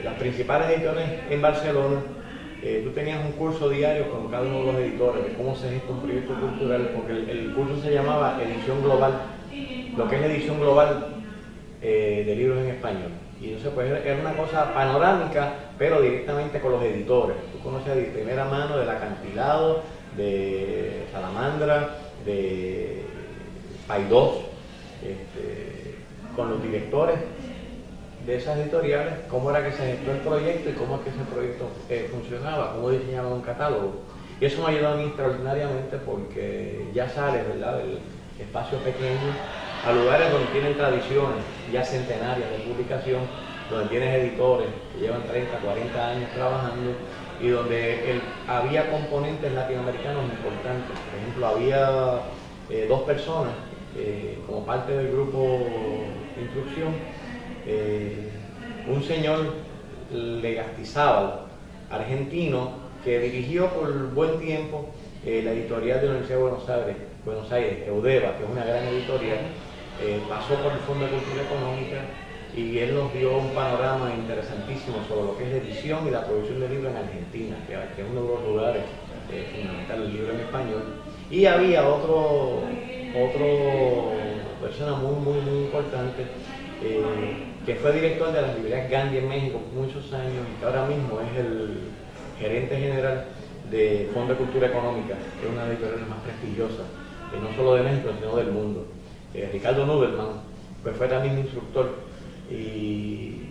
las principales editoriales en Barcelona. Tú tenías un curso diario con cada uno de los editores de cómo se gesta un proyecto cultural, porque el curso se llamaba Edición Global, lo que es edición global de libros en español. Y entonces pues era una cosa panorámica, pero directamente con los editores. Tú conoces de primera mano del Acantilado, de Salamandra, de Paidós, con los directores de esas editoriales, cómo era que se gestó el proyecto y cómo es que ese proyecto funcionaba, cómo diseñaban un catálogo. Y eso me ayudó a mí extraordinariamente porque ya sales, ¿verdad?, del espacio pequeño a lugares donde tienen tradiciones ya centenarias de publicación, donde tienes editores que llevan 30, 40 años trabajando y donde había componentes latinoamericanos importantes. Por ejemplo, había 2 personas como parte del grupo de instrucción, un señor Legastizábal, argentino, que dirigió por buen tiempo la editorial de la Universidad de Buenos Aires, Eudeva, que es una gran editorial. Pasó por el Fondo de Cultura Económica y él nos dio un panorama interesantísimo sobre lo que es la edición y la producción de libros en Argentina, que es uno de los lugares fundamentales del libro en español. Y había otro persona muy importante, que fue director de las librerías Gandhi en México por muchos años y que ahora mismo es el gerente general de Fondo de Cultura Económica, que es una de las editoriales más prestigiosas, no solo de México, sino del mundo. Ricardo Nubelman, pues fue también mi instructor, y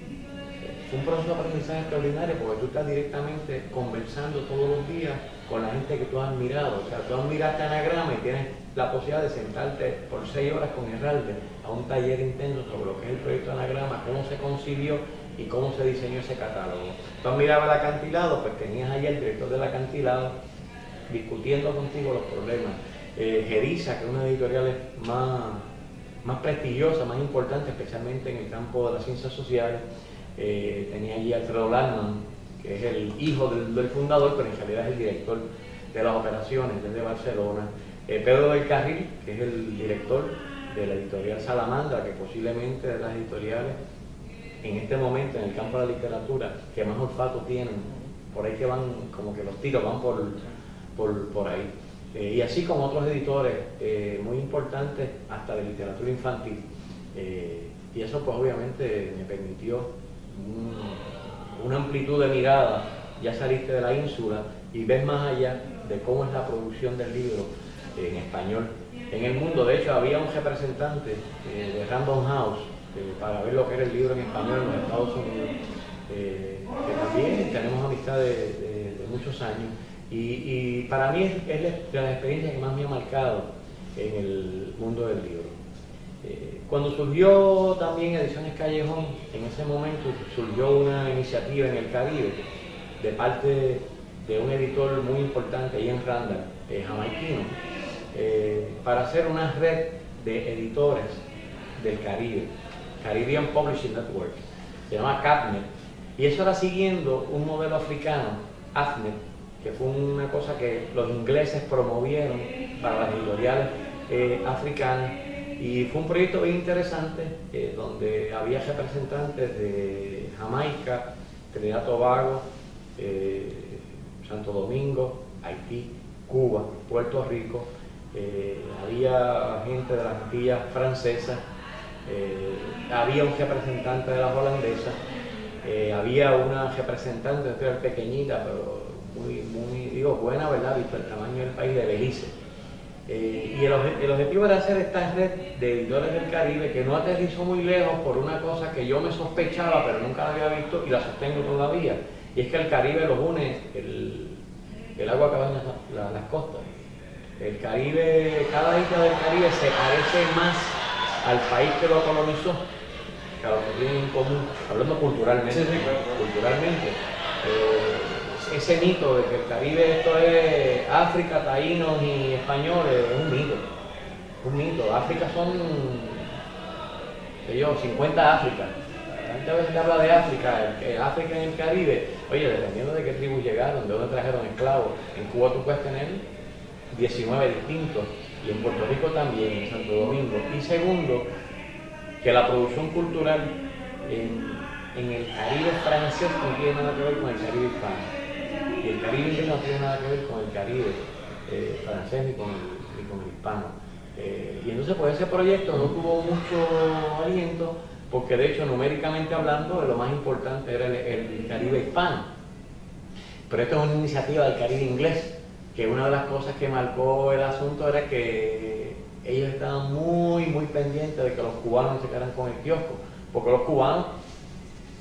fue un proceso de aprendizaje extraordinario porque tú estás directamente conversando todos los días con la gente que tú has admirado. O sea, tú admiraste Anagrama y tienes la posibilidad de sentarte por 6 horas con Herralde a un taller intenso sobre lo que es el proyecto Anagrama, cómo se concibió y cómo se diseñó ese catálogo. Tú admirabas el acantilado, pues tenías ahí el director del acantilado discutiendo contigo los problemas. Geriza, que es una de las editoriales más prestigiosa, más importante, especialmente en el campo de las ciencias sociales. Tenía allí a Alfredo Landman, que es el hijo del fundador, pero en realidad es el director de las operaciones desde Barcelona. Pedro del Carril, que es el director de la editorial Salamandra, que posiblemente de las editoriales en este momento en el campo de la literatura que más olfato tienen, por ahí que van, como que los tiros van por ahí. Y así con otros editores muy importantes, hasta de literatura infantil. Y eso pues obviamente me permitió una amplitud de mirada. Ya saliste de la ínsula y ves más allá de cómo es la producción del libro en español en el mundo. De hecho, había un representante de Random House para ver lo que era el libro en español en los Estados Unidos, que también tenemos amistad de muchos años. Y para mí es de las experiencias que más me ha marcado en el mundo del libro. Cuando surgió también Ediciones Callejón, en ese momento surgió una iniciativa en el Caribe de parte de un editor muy importante, Ian Randall, jamaiquino, para hacer una red de editores del Caribe, Caribbean Publishing Network, se llama CAPNET, y eso era siguiendo un modelo africano, AFNET, que fue una cosa que los ingleses promovieron para las editoriales africanas, y fue un proyecto bien interesante donde había representantes de Jamaica, Trinidad y Tobago, Santo Domingo, Haití, Cuba, Puerto Rico, había gente de las Antillas francesas, había un representante de las holandesas, había una representante, pequeñita, pero muy buena, ¿verdad? Visto el tamaño del país, de Belice. Y el objetivo era hacer esta red de editores del Caribe que no aterrizó muy lejos por una cosa que yo me sospechaba, pero nunca la había visto y la sostengo todavía. Y es que el Caribe los une el agua que va en las costas. El Caribe, cada isla del Caribe se parece más al país que lo colonizó, que a lo que tienen en común, hablando culturalmente. Sí, claro. Culturalmente. Ese mito de que el Caribe esto es África, taínos y españoles, es un mito. Un mito. África son, 50 Áfricas. La gente a veces habla de África, África en el Caribe. Oye, dependiendo de qué tribus llegaron, de dónde trajeron esclavos. En Cuba tú puedes tener 19 distintos, y en Puerto Rico también, en Santo Domingo. Y segundo, que la producción cultural en el Caribe francés no tiene nada que ver con el Caribe hispano. Y el Caribe inglés no tiene nada que ver con el Caribe francés ni con el hispano. Y entonces pues ese proyecto no tuvo mucho aliento, porque de hecho numéricamente hablando lo más importante era el Caribe hispano. Pero esto es una iniciativa del Caribe inglés, que una de las cosas que marcó el asunto era que ellos estaban muy pendientes de que los cubanos se quedaran con el kiosco, porque los cubanos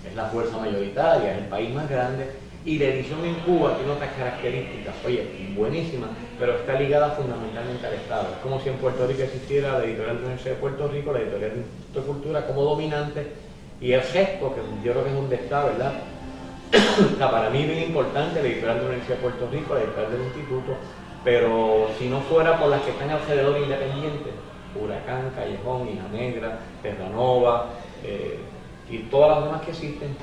es la fuerza mayoritaria, es el país más grande, y la edición en Cuba tiene otras características, oye, buenísimas, pero está ligada fundamentalmente al Estado. Es como si en Puerto Rico existiera la editorial de la Universidad de Puerto Rico, la editorial de Cultura como dominante, y el gesto, que yo creo que es donde está, ¿verdad? O sea, para mí es bien importante la editorial de la Universidad de Puerto Rico, la editorial del Instituto, pero si no fuera por las que están alrededor independientes, Huracán, Callejón, Hija Negra, Terranova, y todas las demás que existen,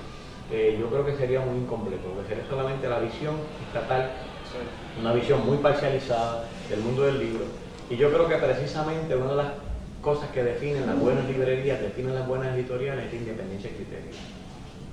yo creo que sería muy incompleto, porque sería solamente la visión estatal, una visión muy parcializada del mundo del libro. Y yo creo que precisamente una de las cosas que definen las buenas librerías, definen las buenas editoriales, es la independencia de criterio.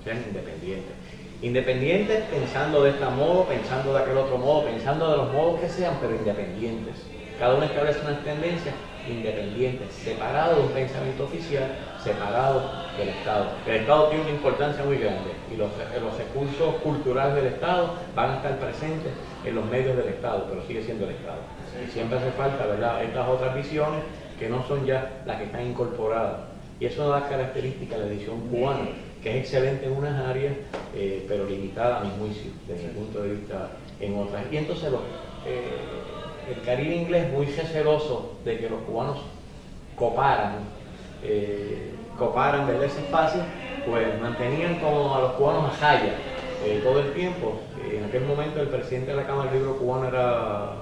Sean independientes. Independientes pensando de este modo, pensando de aquel otro modo, pensando de los modos que sean, pero independientes. Cada uno establece unas tendencias independientes, separados de un pensamiento oficial, separados del Estado. El Estado tiene una importancia muy grande y los recursos culturales del Estado van a estar presentes en los medios del Estado, pero sigue siendo el Estado. Y siempre hace falta, ¿verdad?, estas otras visiones que no son ya las que están incorporadas. Y eso es una de las características de la edición cubana, que es excelente en unas áreas, pero limitada a mi juicio, desde mi punto de vista en otras. Y entonces el Caribe inglés, muy receloso de que los cubanos coparan ¿verdad? Ese espacio, pues mantenían como a los cubanos a raya todo el tiempo. En aquel momento el presidente de la Cámara del Libro cubano era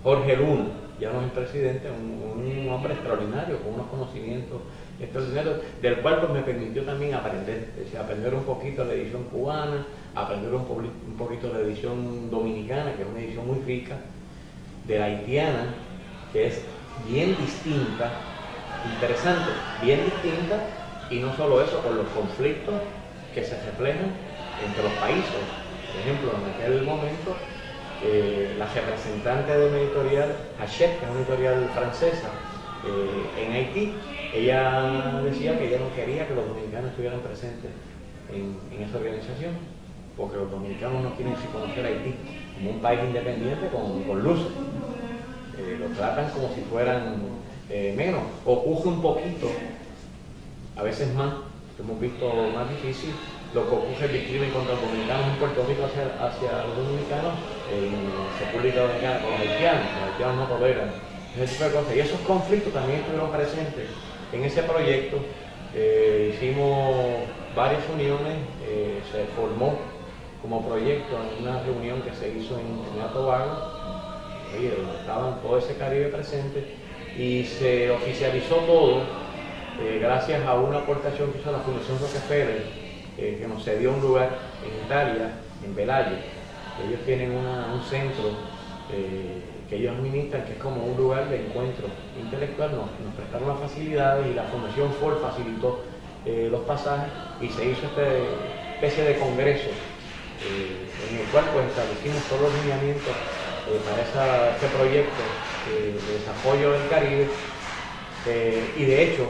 Jorge Luna, ya no es el presidente, un hombre extraordinario, con unos conocimientos extraordinarios, del cual pues me permitió también aprender, es decir, aprender un poquito la edición cubana, aprender un poquito la edición dominicana, que es una edición muy rica, de la haitiana, que es bien distinta, interesante, bien distinta, y no solo eso, por los conflictos que se reflejan entre los países. Por ejemplo, en aquel momento, la representante de una editorial, Hachette, que es una editorial francesa, en Haití, ella decía que ella no quería que los dominicanos estuvieran presentes en esa organización, porque los dominicanos no quieren reconocer a Haití como un país independiente con luces. Lo tratan como si fueran menos. Ocurre un poquito, a veces más, que hemos visto más difícil, lo que ocurre el discrimen contra los dominicanos en Puerto Rico hacia los dominicanos, en República Dominicana con los haitianos no toleran ese tipo de cosas. Y esos conflictos también estuvieron presentes en ese proyecto. Hicimos varias uniones, se formó como proyecto en una reunión que se hizo en Trinidad y Tobago, donde estaban todo ese Caribe presente, y se oficializó todo gracias a una aportación que hizo la Fundación Rockefeller, que nos cedió un lugar en Italia, en Bellagio. Ellos tienen un centro que ellos administran, que es como un lugar de encuentro intelectual. Nos prestaron las facilidades y la Fundación Ford facilitó los pasajes, y se hizo esta especie de congreso en el cual pues establecimos todos los lineamientos para este proyecto de desarrollo del Caribe, y de hecho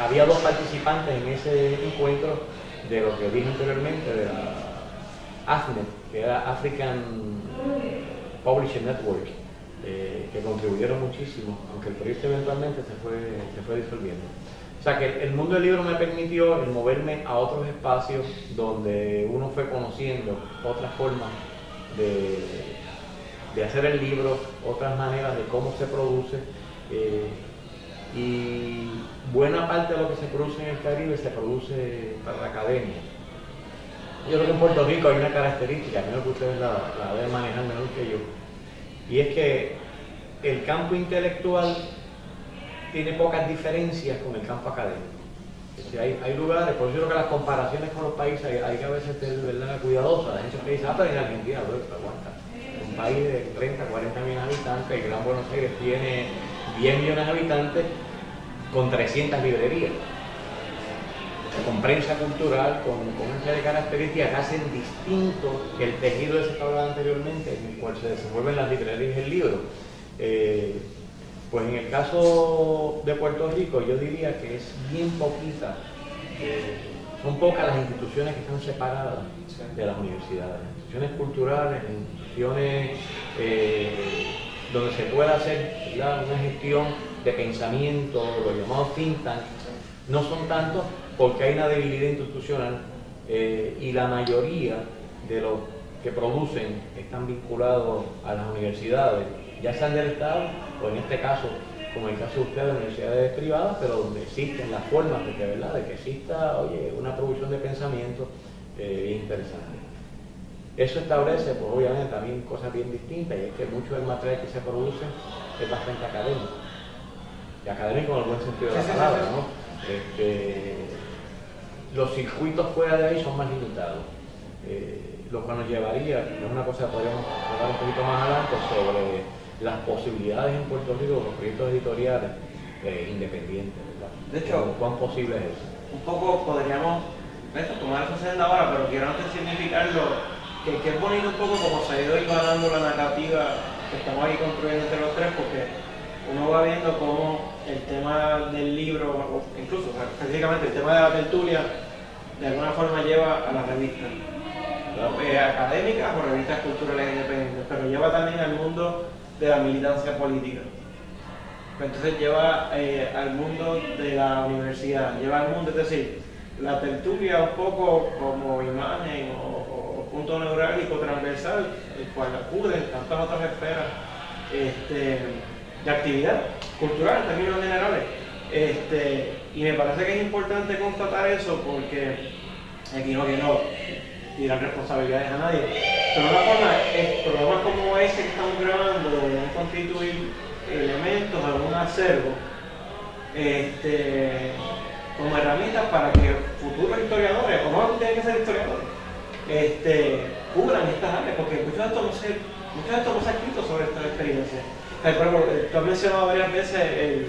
había dos participantes en ese encuentro de lo que dije anteriormente, de la AFNET, que era African Publishing Network, que contribuyeron muchísimo, aunque el proyecto eventualmente se fue disolviendo. O sea que el mundo del libro me permitió el moverme a otros espacios donde uno fue conociendo otras formas de hacer el libro, otras maneras de cómo se produce, y buena parte de lo que se produce en el Caribe se produce para la academia. Yo creo que en Puerto Rico hay una característica, menos que ustedes la deben manejar mejor que yo, y es que el campo intelectual tiene pocas diferencias con el campo académico. Es decir, hay lugares, por eso yo creo que las comparaciones con los países hay que a veces ser, ¿verdad?, cuidadosas. La gente que dice, pero en Argentina, aguanta. Un país de 30, 40 millones de habitantes, el Gran Buenos Aires tiene 10 millones de habitantes con 300 librerías, con prensa cultural, con una serie de características que hacen distinto que el tejido ese que hablaba anteriormente, en el cual se desenvuelven las librerías y el libro. Pues en el caso de Puerto Rico yo diría que es bien poquita, son pocas las instituciones que están separadas de las universidades, instituciones culturales, instituciones donde se pueda hacer, ¿verdad?, una gestión de pensamiento, los llamados think tanks. No son tantos porque hay una debilidad institucional, y la mayoría de los que producen están vinculados a las universidades, ya sean del Estado o en este caso, como en el caso de ustedes, universidades privadas, pero donde existen las formas de que exista, una producción de pensamiento bien interesante. Eso establece, pues obviamente, también cosas bien distintas, y es que mucho del material que se produce es bastante académico. Y académico en el buen sentido de la palabra, ¿no? Los circuitos fuera de ahí son más limitados. Lo que nos llevaría, es una cosa que podríamos hablar un poquito más adelante, sobre las posibilidades en Puerto Rico de los proyectos editoriales independientes, ¿verdad? De hecho, ¿cuán posible es eso? Un poco podríamos tomar esa senda ahora, pero quiero antes significarlo, que es bonito un poco como se ha ido igualando la narrativa que estamos ahí construyendo entre los tres, porque uno va viendo cómo el tema del libro, o incluso específicamente el tema de la tertulia, de alguna forma lleva a las revistas académicas o revistas culturales independientes, pero lleva también al mundo de la militancia política. Entonces lleva al mundo de la universidad, lleva al mundo, es decir, la tertulia un poco como imagen o punto neurálgico transversal, el cual acuden tantas otras esferas de actividad cultural en términos generales. Y me parece que es importante constatar eso porque aquí no quiero tirar responsabilidades a nadie, pero de una forma, programas como ese que estamos grabando deben constituir elementos de un acervo como herramientas para que futuros historiadores, o no tienen que ser historiadores, cubran estas áreas, porque mucho de esto no se ha escrito sobre esta experiencia. Por ejemplo, tú has mencionado varias veces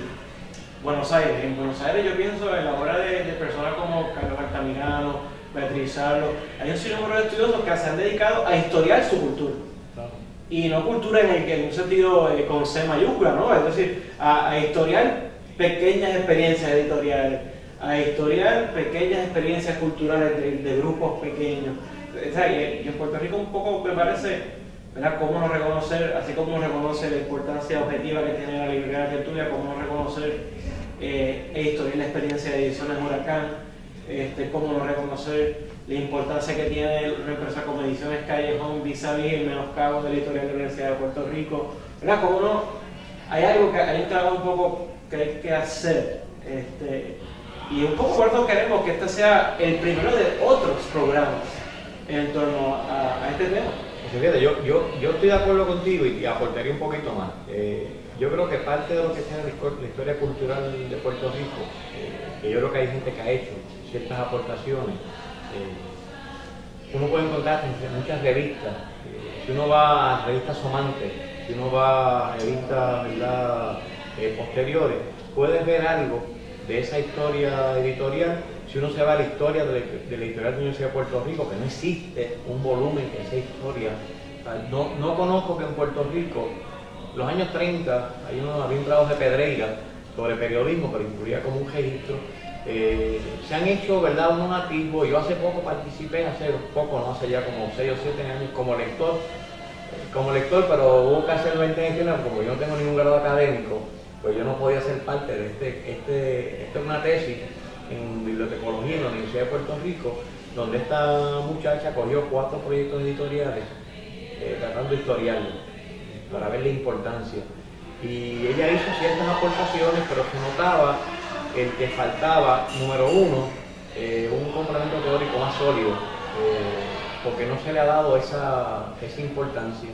Buenos Aires. En Buenos Aires yo pienso en la obra de personas como Carlos Altamirano, Beatriz Sarlo. Hay un sinnúmero de estudiosos que se han dedicado a historiar su cultura. Y no cultura en un sentido con C mayúscula, ¿no? Es decir, a historiar pequeñas experiencias editoriales, a historiar pequeñas experiencias culturales de grupos pequeños. O sea, y en Puerto Rico un poco me parece, ¿verdad?, cómo no reconocer, así como no reconoce la importancia objetiva que tiene la librería de la tertulia, cómo no reconocer historiar la experiencia de Ediciones Huracán, cómo no reconocer la importancia que tiene una empresa como Ediciones Callejón vis-a-vis el menoscabo de la editorial de la Universidad de Puerto Rico, ¿verdad? Como no, hay algo que hay un trabajo un poco que hay que hacer, y un poco por eso queremos que este sea el primero de otros programas en torno a este tema. Fíjate, yo estoy de acuerdo contigo y aportaría un poquito más. Yo creo que parte de lo que sea la historia cultural de Puerto Rico, que yo creo que hay gente que ha hecho ciertas aportaciones, uno puede encontrar en muchas revistas. Si uno va a revistas somantes, si uno va a revistas, ¿verdad?, posteriores, puedes ver algo de esa historia editorial. Si uno se va a la historia de la editorial de la Universidad de Puerto Rico, que no existe un volumen que sea historia. No conozco que en Puerto Rico, los años 30, había un trabajo de Pedreira sobre periodismo, pero incluía como un registro. Se han hecho, ¿verdad?, unos atisbos. Yo hace poco participé, hace ya como 6 o 7 años, como lector, pero hubo que hacerlo intencional, como yo no tengo ningún grado académico, pues yo no podía ser parte de esta es una tesis en bibliotecología en la Universidad de Puerto Rico, donde esta muchacha cogió 4 proyectos editoriales tratando de historiarlos para ver la importancia. Y ella hizo ciertas aportaciones, pero se notaba que faltaba, número uno, un complemento teórico más sólido, porque no se le ha dado esa importancia,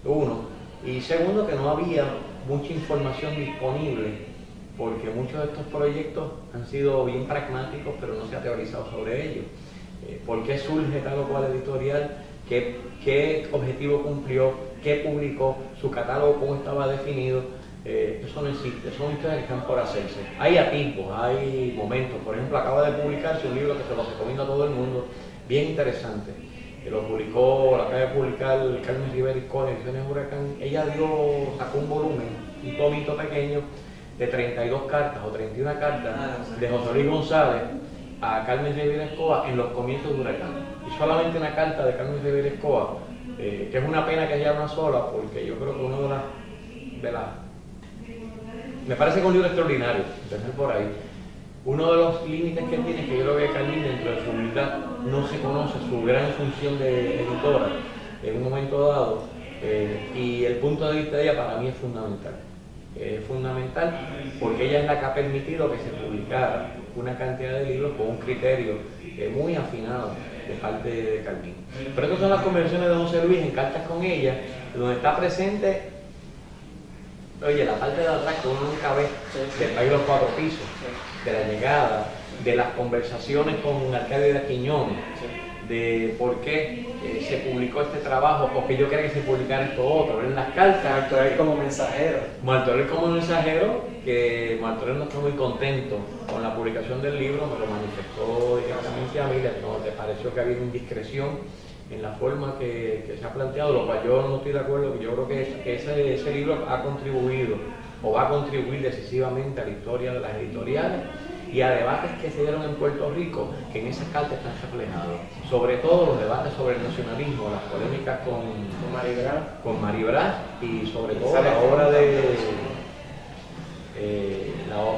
uno. Y segundo, que no había mucha información disponible, porque muchos de estos proyectos han sido bien pragmáticos, pero no se ha teorizado sobre ellos. ¿Por qué surge tal o cual editorial? ¿Qué objetivo cumplió? ¿Qué publicó? ¿Su catálogo cómo estaba definido? Eso no existe, son historias que están por hacerse. Hay atisbos, hay momentos. Por ejemplo, acaba de publicarse un libro que se lo recomiendo a todo el mundo, bien interesante. Lo acaba de publicar Carmen Rivera Iscoa, Ediciones Huracán. Ella sacó un volumen, un tomito pequeño, de 32 cartas o 31 cartas de José Luis González a Carmen Rivera Iscoa en los comienzos de Huracán. Y solamente una carta de Carmen Rivera Iscoa, que es una pena que haya una sola, porque yo creo que uno de las me parece que es un libro extraordinario, empezar por ahí. Uno de los límites que tiene, que yo lo veo que Carmen, dentro de su humildad, no se conoce su gran función de editora en un momento dado, y el punto de vista de ella para mí es fundamental. Es fundamental porque ella es la que ha permitido que se publicara una cantidad de libros con un criterio muy afinado de parte de Carmen. Pero estas son las conversaciones de José Luis en Cartas con ella, donde está presente, oye, la parte de atrás que uno nunca ve, del País de los 4 pisos, de la llegada, de las conversaciones con Arcadio de Quiñones, de por qué se publicó este trabajo o que yo quería que se publicara esto otro. En las cartas, Martorell como mensajero. Martorell como mensajero, que Martorell no está muy contento con la publicación del libro, me lo manifestó directamente a mí, le pareció que había una indiscreción en la forma que se ha planteado, lo cual yo no estoy de acuerdo. Yo creo que ese libro ha contribuido o va a contribuir decisivamente a la historia de las editoriales y a debates que se dieron en Puerto Rico, que en esas cartas están reflejados. Sobre todo los debates sobre el nacionalismo, las polémicas con Maribraz y sobre todo la obra de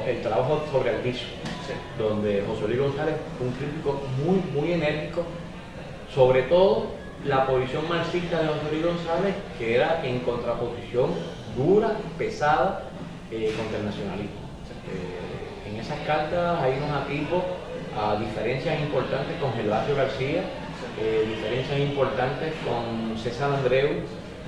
el trabajo sobre el viso. donde José Luis González fue un crítico muy enérgico, sobre todo la posición marxista de José Luis González, que era en contraposición dura, pesada, contra el nacionalismo. En esas cartas hay unos atisbos a diferencias importantes con Gervasio García, diferencias importantes con César Andreu,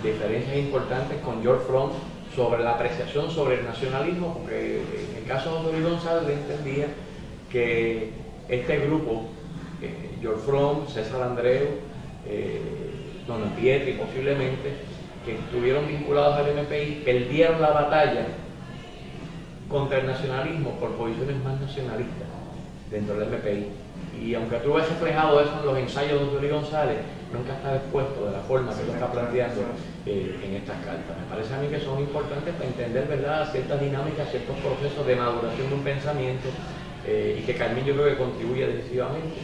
diferencias importantes con George Fromm sobre la apreciación sobre el nacionalismo, porque en el caso de José Luis González entendía que este grupo, George Fromm, César Andreu, Don Pietri posiblemente, que estuvieron vinculados al MPI, perdieron la batalla contra el nacionalismo por posiciones más nacionalistas dentro del MPI. Y aunque tú ves reflejado eso en los ensayos de José Luis González, nunca está expuesto de la forma que lo está planteando en estas cartas. Me parece a mí que son importantes para entender, ¿verdad?, ciertas dinámicas, ciertos procesos de maduración de un pensamiento, y que Carmín yo creo que contribuye decisivamente.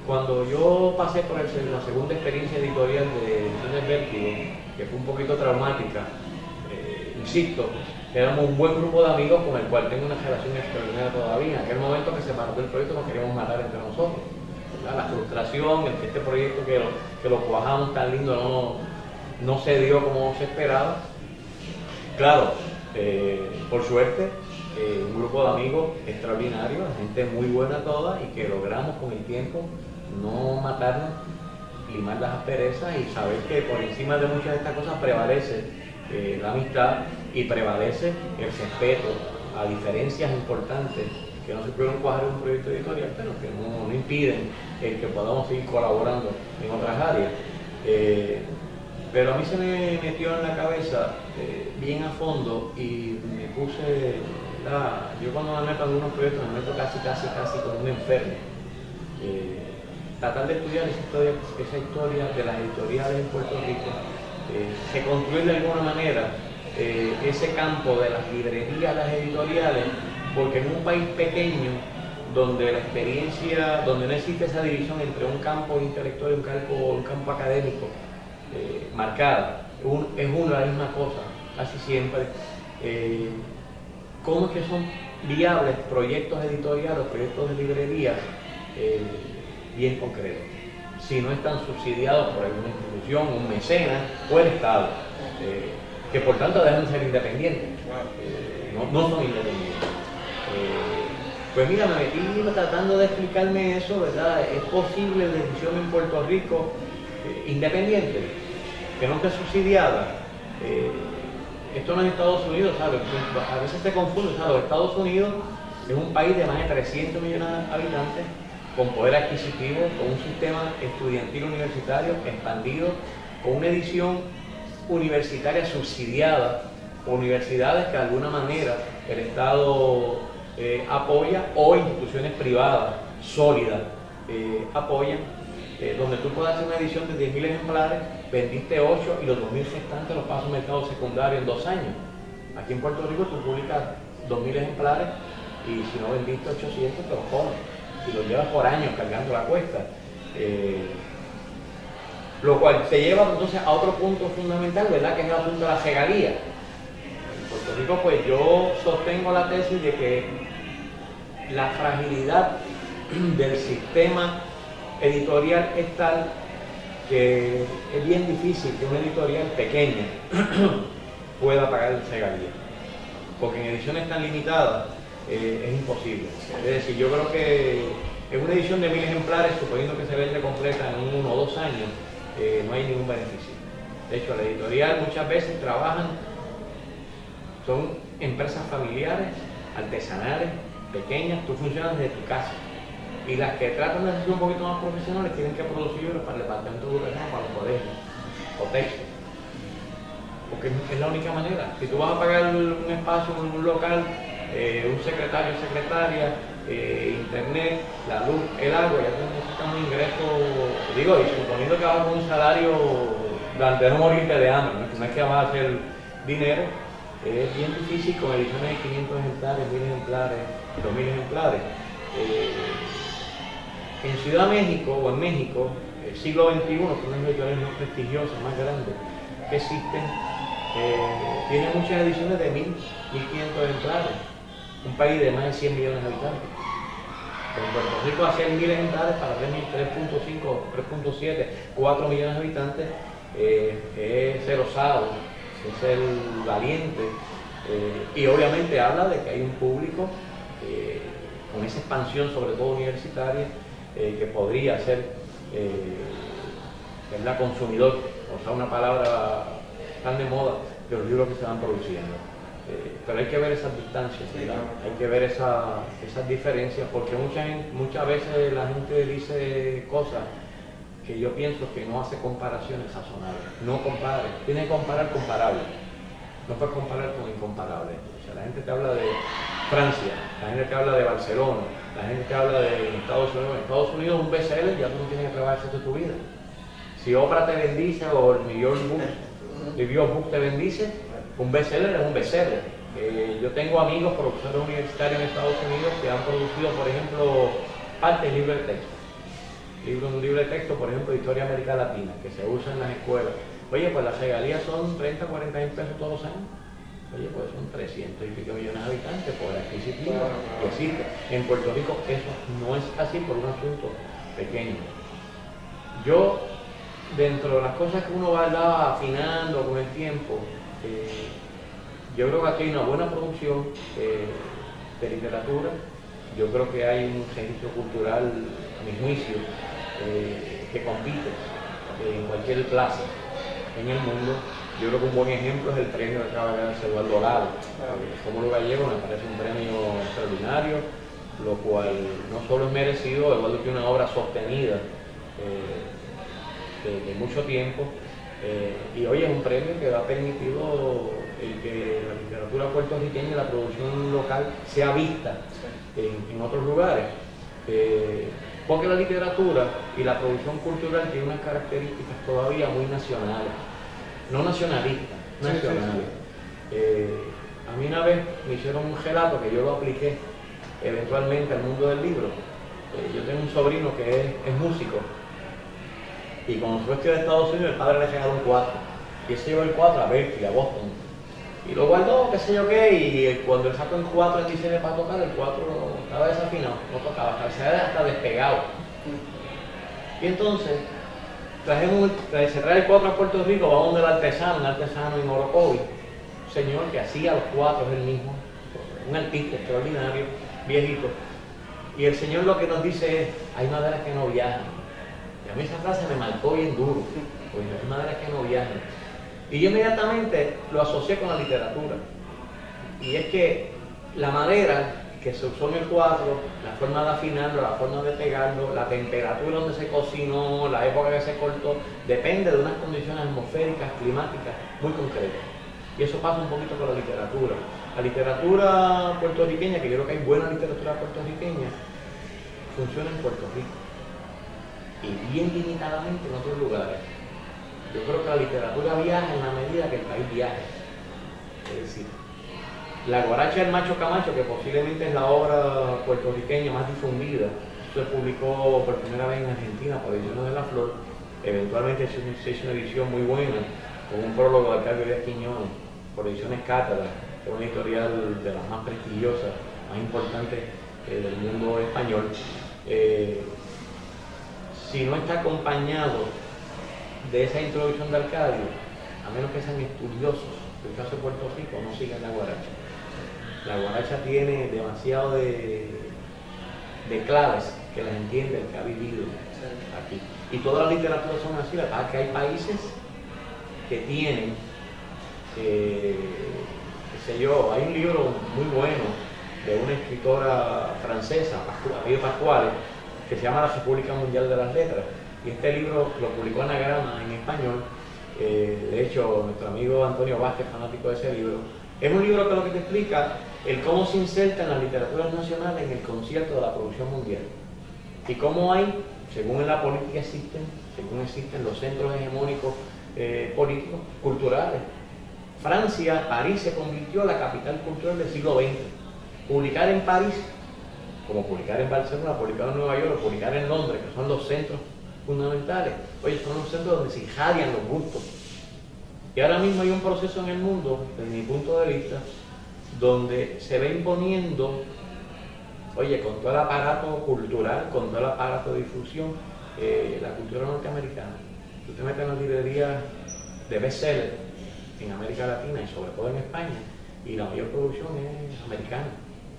Cuando yo pasé por la segunda experiencia editorial de Ediciones Vértigo, que fue un poquito traumática, insisto, éramos un buen grupo de amigos con el cual tengo una relación extraordinaria todavía. En aquel momento que se paró del proyecto nos queríamos matar entre nosotros, ¿verdad? La frustración, el que este proyecto que lo cuajamos tan lindo no se dio como se esperaba. Claro, por suerte, un grupo de amigos extraordinarios, gente muy buena toda, y que logramos con el tiempo no matarnos, limar las asperezas y saber que por encima de muchas de estas cosas prevalece la amistad y prevalece el respeto a diferencias importantes que no se pudieron cuajar en un proyecto editorial, pero que no impiden el que podamos seguir colaborando en otras áreas. Pero a mí se me metió en la cabeza bien a fondo y me puse, yo cuando me meto en algunos proyectos me meto casi como un enfermo. Tratar de estudiar esa historia de las editoriales en Puerto Rico, se construir de alguna manera ese campo de las librerías, las editoriales, porque en un país pequeño donde la experiencia, donde no existe esa división entre un campo intelectual y un campo académico marcada, es una la misma cosa casi siempre. ¿Cómo es que son viables proyectos editoriales, proyectos de librerías bien concretos, si no están subsidiados por alguna institución, un mecenas o el Estado, que por tanto deben ser independientes, no son independientes? Pues mira, me metí tratando de explicarme eso, ¿verdad? ¿Es posible la edición en Puerto Rico independiente, que no esté subsidiada? Esto no es Estados Unidos, ¿sabes? A veces se confunde, ¿sabes? Estados Unidos es un país de más de 300 millones de habitantes, con poder adquisitivo, con un sistema estudiantil universitario expandido, con una edición universitaria subsidiada, universidades que de alguna manera el Estado apoya, o instituciones privadas sólidas apoyan, donde tú puedes hacer una edición de 10.000 ejemplares, vendiste 8 y los 2.000 restantes los pasas al mercado secundario en 2 años. Aquí en Puerto Rico tú publicas 2.000 ejemplares y si no vendiste 800 te los pones y los llevas por años cargando la cuesta. Lo cual te lleva entonces a otro punto fundamental, ¿verdad?, que es el asunto de la regalía. En Puerto Rico, pues yo sostengo la tesis de que la fragilidad del sistema editorial es tal que es bien difícil que una editorial pequeña pueda pagar el regalía, porque en ediciones tan limitadas es imposible. Es decir, yo creo que en una edición de 1.000 ejemplares, suponiendo que se vende completa en 1 o 2 años, no hay ningún beneficio. De hecho, la editorial muchas veces son empresas familiares, artesanales, pequeñas, tú funcionas desde tu casa. Y las que tratan de ser un poquito más profesionales tienen que producir libros para el departamento de educación, para los colegios, o textos. Porque es la única manera. Si tú vas a pagar un espacio en un local, un secretario, secretaria, internet, la luz, el agua, ya tú necesitas un ingreso, digo, y suponiendo que vas con un salario de no morirte de hambre, no es que vas a hacer dinero, es bien difícil con ediciones de 500 ejemplares, 1.000 ejemplares, 2.000 ejemplares. En Ciudad de México o en México, el siglo XXI, que es una de las editoriales más prestigiosas, más grandes que existen, tiene muchas ediciones de 1.000, 1.500 ejemplares. un país de más de 100 millones de habitantes. En Puerto Rico a 100 miles hectáreas para 3.5, 3.7, 4 millones de habitantes es ser osado, es ser valiente, y obviamente habla de que hay un público con esa expansión, sobre todo universitaria, que podría ser ¿verdad? Consumidor, o sea, una palabra tan de moda de los libros que se van produciendo. Pero hay que ver esas distancias, ¿verdad? Hay que ver esas diferencias, porque muchas veces la gente dice cosas que yo pienso que no hace comparaciones razonables. No compare, tiene que comparar comparable. No puedes comparar con incomparable. O sea, la gente te habla de Francia, la gente te habla de Barcelona, la gente te habla de Estados Unidos. En Estados Unidos un bestseller ya tú no tienes que probar eso de tu vida. Si Oprah te bendice o el New York Book te bendice, un bestseller es un bestseller. Yo tengo amigos, profesores universitarios en Estados Unidos que han producido, por ejemplo, parte de libros de texto. Un libro de texto, por ejemplo, de Historia de América Latina, que se usa en las escuelas. Oye, pues las regalías son 30, 40 mil pesos todos los años. Oye, pues son 300 y pico millones de habitantes, pues la adquisitiva que existe. En Puerto Rico eso no es así por un asunto pequeño. Yo, dentro de las cosas que uno va afinando con el tiempo, yo creo que aquí hay una buena producción de literatura. Yo creo que hay un registro cultural, a mi juicio, que compite en cualquier plaza en el mundo. Yo creo que un buen ejemplo es el premio que acaba de ganarse Eduardo Lado. Como lo gallego me parece un premio extraordinario, lo cual no solo es merecido, Eduardo tiene una obra sostenida de mucho tiempo, y hoy es un premio que ha permitido que la literatura puertorriqueña y la producción local sea vista en otros lugares, porque la literatura y la producción cultural tiene unas características todavía muy nacionales, no nacionalistas, nacionales. A mí una vez me hicieron un relato que yo lo apliqué eventualmente al mundo del libro. Yo tengo un sobrino que es músico, y cuando fue a Estados Unidos el padre le regaló un 4, y él se llevó el 4 a Berkeley, a Boston, y lo guardó, qué sé yo qué, y cuando él sacó el 4 en diciembre para tocar, el 4 estaba desafinado, no tocaba, se había hasta despegado. Y entonces se trae el 4 a Puerto Rico, va donde el artesano, un artesano en Orocovi, un señor que hacía los 4, es el mismo, un artista extraordinario, viejito, y el señor lo que nos dice es, hay maderas que no viajan. Y a mí esa frase me marcó bien duro, porque hay maderas que no viajan. Y yo inmediatamente lo asocié con la literatura. Y es que la madera que se usó en el 4, la forma de afinarlo, la forma de pegarlo, la temperatura donde se cocinó, la época que se cortó, depende de unas condiciones atmosféricas, climáticas muy concretas. Y eso pasa un poquito con la literatura. La literatura puertorriqueña, que yo creo que hay buena literatura puertorriqueña, funciona en Puerto Rico y bien limitadamente en otros lugares. Yo creo que la literatura viaja en la medida que el país viaje. Es decir, La guaracha del Macho Camacho, que posiblemente es la obra puertorriqueña más difundida, se publicó por primera vez en Argentina por Ediciones de la Flor. Eventualmente se hizo una edición muy buena, con un prólogo de Arcadio Díaz Quiñones, por Ediciones Cátedra, que es una editorial de las más prestigiosas, más importantes del mundo español. Si no está acompañado de esa introducción de Arcadio, a menos que sean estudiosos del caso de Puerto Rico, no sigan la guaracha. La guaracha tiene demasiado de claves que las entiende el que ha vivido aquí. Y todas las literaturas son así, la verdad que hay países que tienen, qué sé yo, hay un libro muy bueno de una escritora francesa, Apio Pascual, que se llama La República Mundial de las Letras. Y este libro lo publicó Anagrama en español. De hecho, nuestro amigo Antonio Vázquez, fanático de ese libro, es un libro que lo que te explica el cómo se inserta en las literaturas nacionales en el concierto de la producción mundial. Y cómo hay, según en la política existen, según existen los centros hegemónicos políticos, culturales. Francia, París se convirtió en la capital cultural del siglo XX. Publicar en París, como publicar en Barcelona, publicar en Nueva York, publicar en Londres, que son los centros fundamentales. Oye, son los centros donde se irradian los gustos. Y ahora mismo hay un proceso en el mundo, desde mi punto de vista, donde se va imponiendo, oye, con todo el aparato cultural, con todo el aparato de difusión, la cultura norteamericana. Tú te metes en las librerías de bestseller en América Latina y sobre todo en España, y la mayor producción es americana,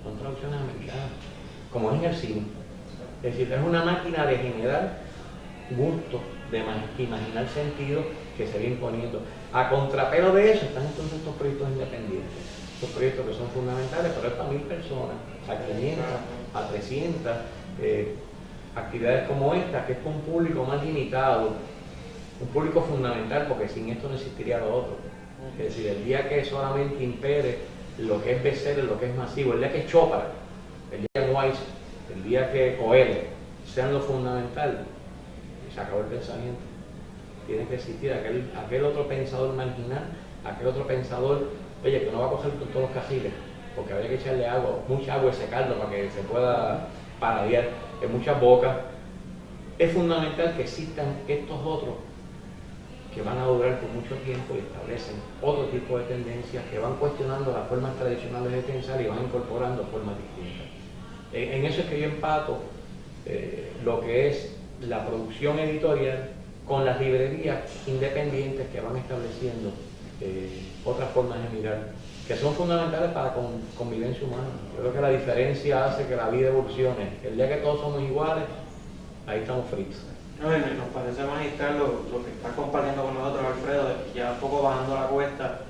son traducciones americanas, como es en el cine. Es decir, es una máquina de generar gusto, de imaginar sentido que se va imponiendo. A contrapelo de eso están entonces estos proyectos independientes, estos proyectos que son fundamentales, pero es para 1000 personas, a 500, a 300, actividades como esta, que es con un público más limitado, un público fundamental, porque sin esto no existiría lo otro. Es decir, el día que solamente impere lo que es bestseller, lo que es masivo, el día que Chopra, el día que Weiss, el día que Coelho sean lo fundamental, se acabó el pensamiento. Tiene que existir aquel otro pensador marginal, aquel otro pensador, oye, que no va a coger con todos los caciques, porque habría que echarle agua, mucha agua a ese caldo para que se pueda paradear en muchas bocas. Es fundamental que existan estos otros que van a durar por mucho tiempo y establecen otro tipo de tendencias que van cuestionando las formas tradicionales de pensar y van incorporando formas distintas. En eso es que yo empato lo que es la producción editorial con las librerías independientes que van estableciendo otras formas de mirar, que son fundamentales para la convivencia humana. Yo creo que la diferencia hace que la vida evolucione. El día que todos somos iguales, ahí estamos fritos. Nos parece magistral lo que está compartiendo con nosotros, Alfredo, ya un poco bajando la cuesta.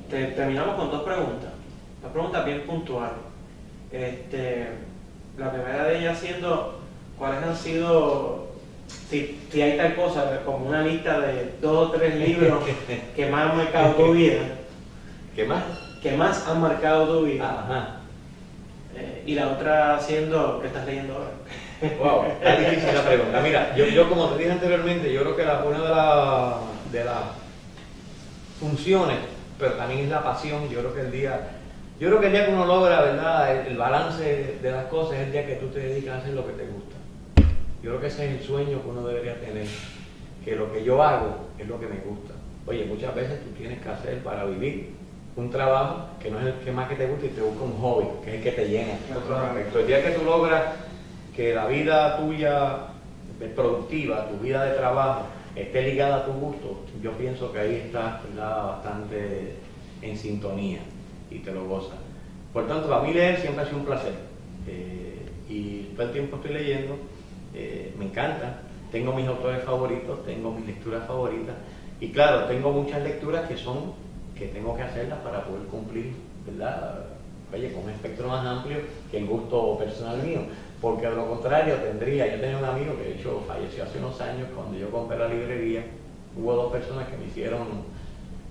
Terminamos con dos preguntas bien puntuales. La primera de ellas siendo, ¿cuáles han sido, si hay tal cosa, como una lista de 2 o 3 libros que más han marcado tu vida? ¿Qué más? Que más han marcado tu vida. Ajá. Y la otra siendo, ¿qué estás leyendo ahora? Wow, está difícil la pregunta. Mira, yo como te dije anteriormente, yo creo que una de las funciones, pero también es la pasión. Yo creo que el día que uno logra, ¿verdad?, el balance de las cosas es el día que tú te dedicas a hacer lo que te gusta. Yo creo que ese es el sueño que uno debería tener, que lo que yo hago es lo que me gusta. Oye, muchas veces tú tienes que hacer para vivir un trabajo que no es el que más que te gusta y te busca un hobby, que es el que te llena. El día que tú logras que la vida tuya productiva, tu vida de trabajo, esté ligada a tu gusto, yo pienso que ahí estás, ¿verdad?, bastante en sintonía y te lo gozas. Por tanto, para mí leer siempre ha sido un placer. Y todo el tiempo estoy leyendo, me encanta. Tengo mis autores favoritos, tengo mis lecturas favoritas. Y claro, tengo muchas lecturas que tengo que hacerlas para poder cumplir, ¿verdad?, oye, con un espectro más amplio que el gusto personal mío. Porque de lo contrario yo tenía un amigo que de hecho falleció hace unos años. Cuando yo compré la librería, hubo 2 personas que me hicieron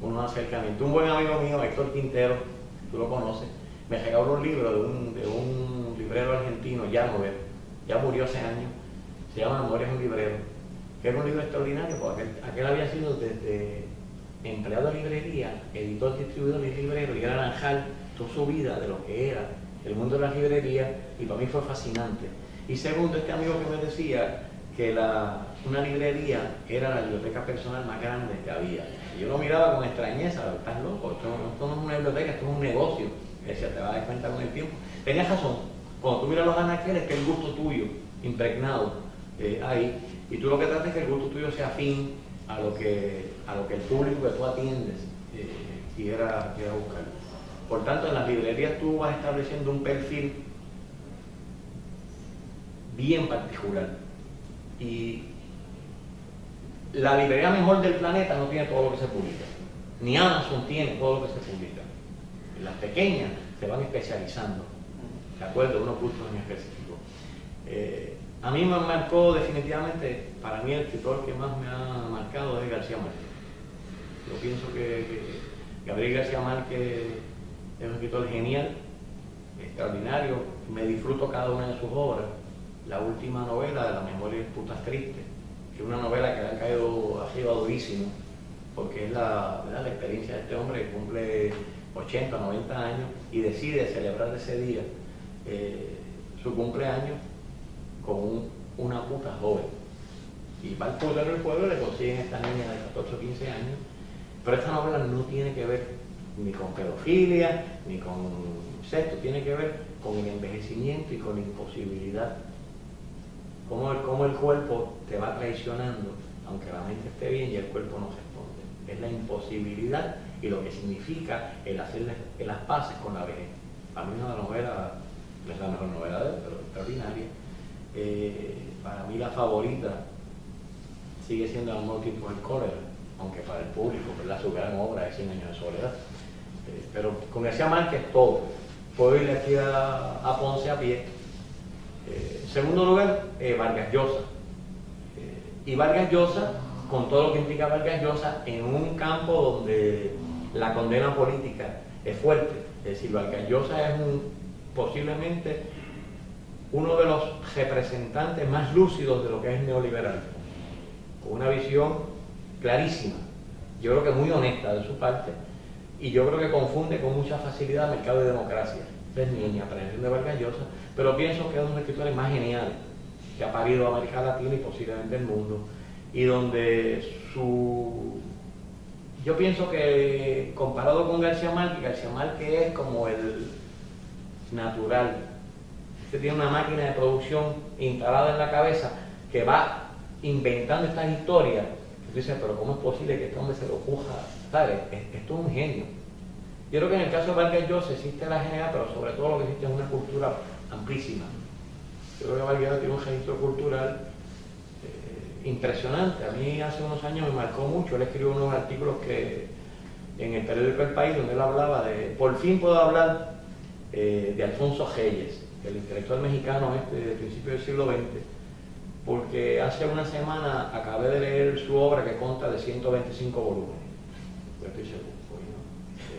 un acercamiento. Un buen amigo mío, Héctor Quintero, tú lo conoces, me regaló un libro de un librero argentino, ya murió hace años, se llama Memorias de un librero, que era un libro extraordinario, porque aquel había sido desde empleado de librería, editor, distribuidor y librero, y era naranjal toda su vida de lo que era el mundo de las librerías, y para mí fue fascinante. Y segundo, este amigo que me decía que una librería era la biblioteca personal más grande que había. Y yo lo miraba con extrañeza, estás loco, esto no es una biblioteca, esto es un negocio. Y decía, te vas a dar cuenta con el tiempo. Tenías razón, cuando tú miras los anaqueles, que el gusto tuyo, impregnado ahí, y tú lo que tratas es que el gusto tuyo sea afín a lo que el público que tú atiendes quiera buscar. Por tanto, en las librerías tú vas estableciendo un perfil bien particular. Y la librería mejor del planeta no tiene todo lo que se publica. Ni Amazon tiene todo lo que se publica. Las pequeñas se van especializando, ¿de acuerdo?, unos gustos en específico. A mí me marcó definitivamente, para mí el escritor que más me ha marcado es García Márquez. Yo pienso que Gabriel García Márquez es un escritor genial, extraordinario. Me disfruto cada una de sus obras. La última novela de Las Memorias Putas Tristes, que es una novela que le ha caído arriba durísimo, porque es la experiencia de este hombre que cumple 80, 90 años y decide celebrar ese día su cumpleaños con una puta joven. Y va al pueblo del pueblo y le consiguen esta niña de 14 o 15 años. Pero esta novela no tiene que ver ni con pedofilia, ni con sexo, tiene que ver con el envejecimiento y con la imposibilidad. Cómo el cuerpo te va traicionando, aunque la mente esté bien y el cuerpo no responde. Es la imposibilidad y lo que significa el hacer las paces con la vejez. Para mí una novela, no es la mejor novela de él, pero extraordinaria. Para mí la favorita sigue siendo Al mismo tiempo el cólera, aunque para el público, ¿verdad?, su gran obra es 100 años de soledad. Pero con García Márquez todo. Puedo ir aquí a Ponce a pie. En segundo lugar, Vargas Llosa. Y Vargas Llosa, con todo lo que implica Vargas Llosa, en un campo donde la condena política es fuerte. Es decir, Vargas Llosa es posiblemente uno de los representantes más lúcidos de lo que es el neoliberalismo, con una visión clarísima, yo creo que muy honesta de su parte, y yo creo que confunde con mucha facilidad mercado y democracia. Es mi apreciación de Vargas Llosa, pero pienso que es uno de los escritores más geniales que ha parido América Latina y posiblemente el mundo, y donde yo pienso que comparado con García Márquez es como el natural. Usted tiene una máquina de producción instalada en la cabeza que va inventando estas historias. Usted dice, pero ¿cómo es posible que este hombre se lo ocurra? ¿Sabes? Esto es un genio. Yo creo que en el caso de Vargas Llosa existe la genialidad, pero sobre todo lo que existe es una cultura amplísima. Yo creo que Vargas Llosa tiene un registro cultural impresionante. A mí hace unos años me marcó mucho. Él escribió unos artículos que en el periódico El País, donde él hablaba de, por fin puedo hablar de Alfonso Reyes, el intelectual mexicano de principios del siglo XX, porque hace una semana acabé de leer su obra que consta de 125 volúmenes. Yo estoy seguro,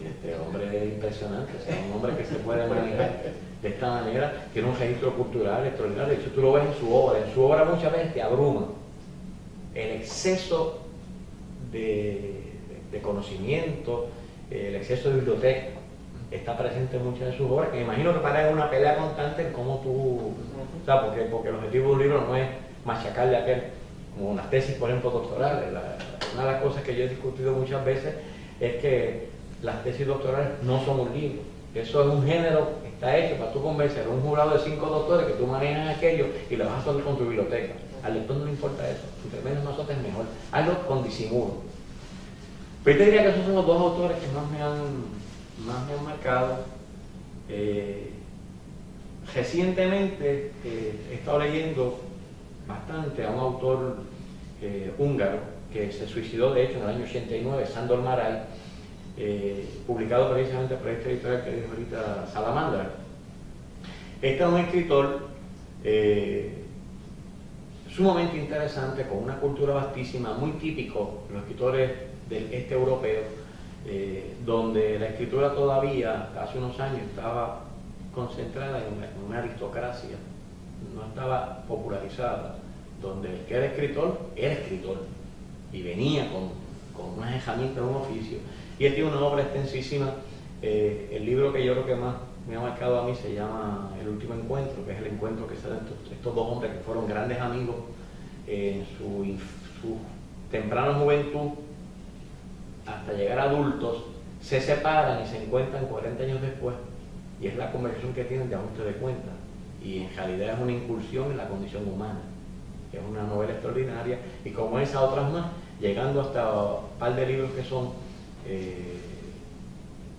este hombre es impresionante, o sea, un hombre que se puede manejar de esta manera, tiene un registro cultural extraordinario. De hecho, tú lo ves en su obra muchas veces te abruma el exceso de conocimiento, el exceso de biblioteca. Está presente en muchas de sus obras, que me imagino que para él es una pelea constante en cómo tú, o sea, porque el objetivo de un libro no es machacarle a aquel, como unas tesis, por ejemplo, doctorales. Una de las cosas que yo he discutido muchas veces es que las tesis doctorales no son un libro. Eso es un género que está hecho para tú convencer a un jurado de 5 doctores que tú manejas aquello y lo vas a hacer con tu biblioteca. Al lector no le importa eso, entre menos nosotros es mejor. Hazlo con disimulo. Pero yo te diría que esos son los dos autores que más me han marcado. Recientemente he estado leyendo bastante a un autor húngaro que se suicidó de hecho en el año 89, Sándor Márai, publicado precisamente por esta editorial que dijo ahorita, Salamandra. Este es un escritor sumamente interesante, con una cultura vastísima, muy típico de los escritores del este europeo, donde la escritura todavía, hace unos años, estaba concentrada en una aristocracia, no estaba popularizada, donde el que era escritor y venía con unas herramientas de un oficio. Y él tiene una obra extensísima. El libro que yo creo que más me ha marcado a mí se llama El último encuentro, que es el encuentro que se dan estos dos hombres que fueron grandes amigos en su temprana juventud, hasta llegar a adultos, se separan y se encuentran 40 años después, y es la conversación que tienen de ajuste de cuentas, y en realidad es una incursión en la condición humana. Es una novela extraordinaria, y como esas otras más, llegando hasta un par de libros que son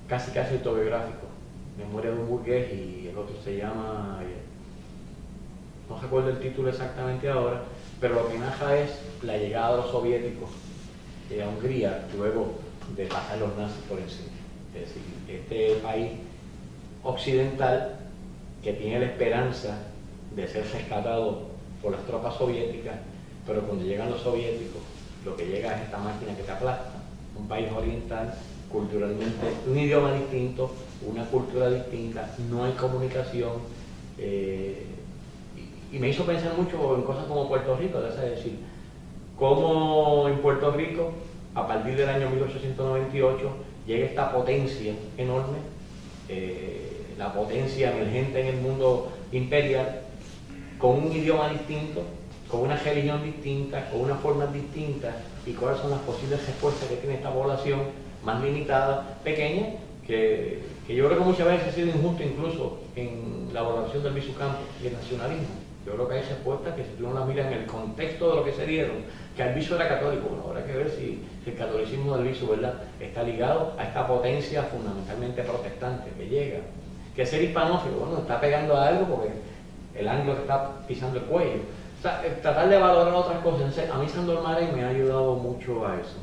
casi autobiográficos. Memoria de un burgués, y el otro se llama, no recuerdo el título exactamente ahora, pero lo que narra es la llegada de los soviéticos a Hungría luego de pasar los nazis por encima. Es decir, este país occidental que tiene la esperanza de ser rescatado por las tropas soviéticas, pero cuando llegan los soviéticos, lo que llega es esta máquina que te aplasta. Un país oriental, culturalmente, un idioma distinto, una cultura distinta, no hay comunicación, y me hizo pensar mucho en cosas como Puerto Rico, es decir, cómo en Puerto Rico, a partir del año 1898, llega esta potencia enorme, la potencia emergente en el mundo imperial, con un idioma distinto, con una religión distinta, con unas formas distintas, y cuáles son las posibles respuestas que tiene esta población más limitada, pequeña, que yo creo que muchas veces ha sido injusto incluso en la valoración del Visucampo y el nacionalismo. Yo creo que hay respuestas que si uno las mira en el contexto de lo que se dieron, que el Viso era católico, bueno, habrá que ver si el catolicismo del Viso, ¿verdad?, está ligado a esta potencia fundamentalmente protestante que llega. Que ser hispanófilo, bueno, está pegando a algo porque el anglo está pisando el cuello. O sea, tratar de valorar otras cosas. A mí Sándor Márai me ha ayudado mucho a eso.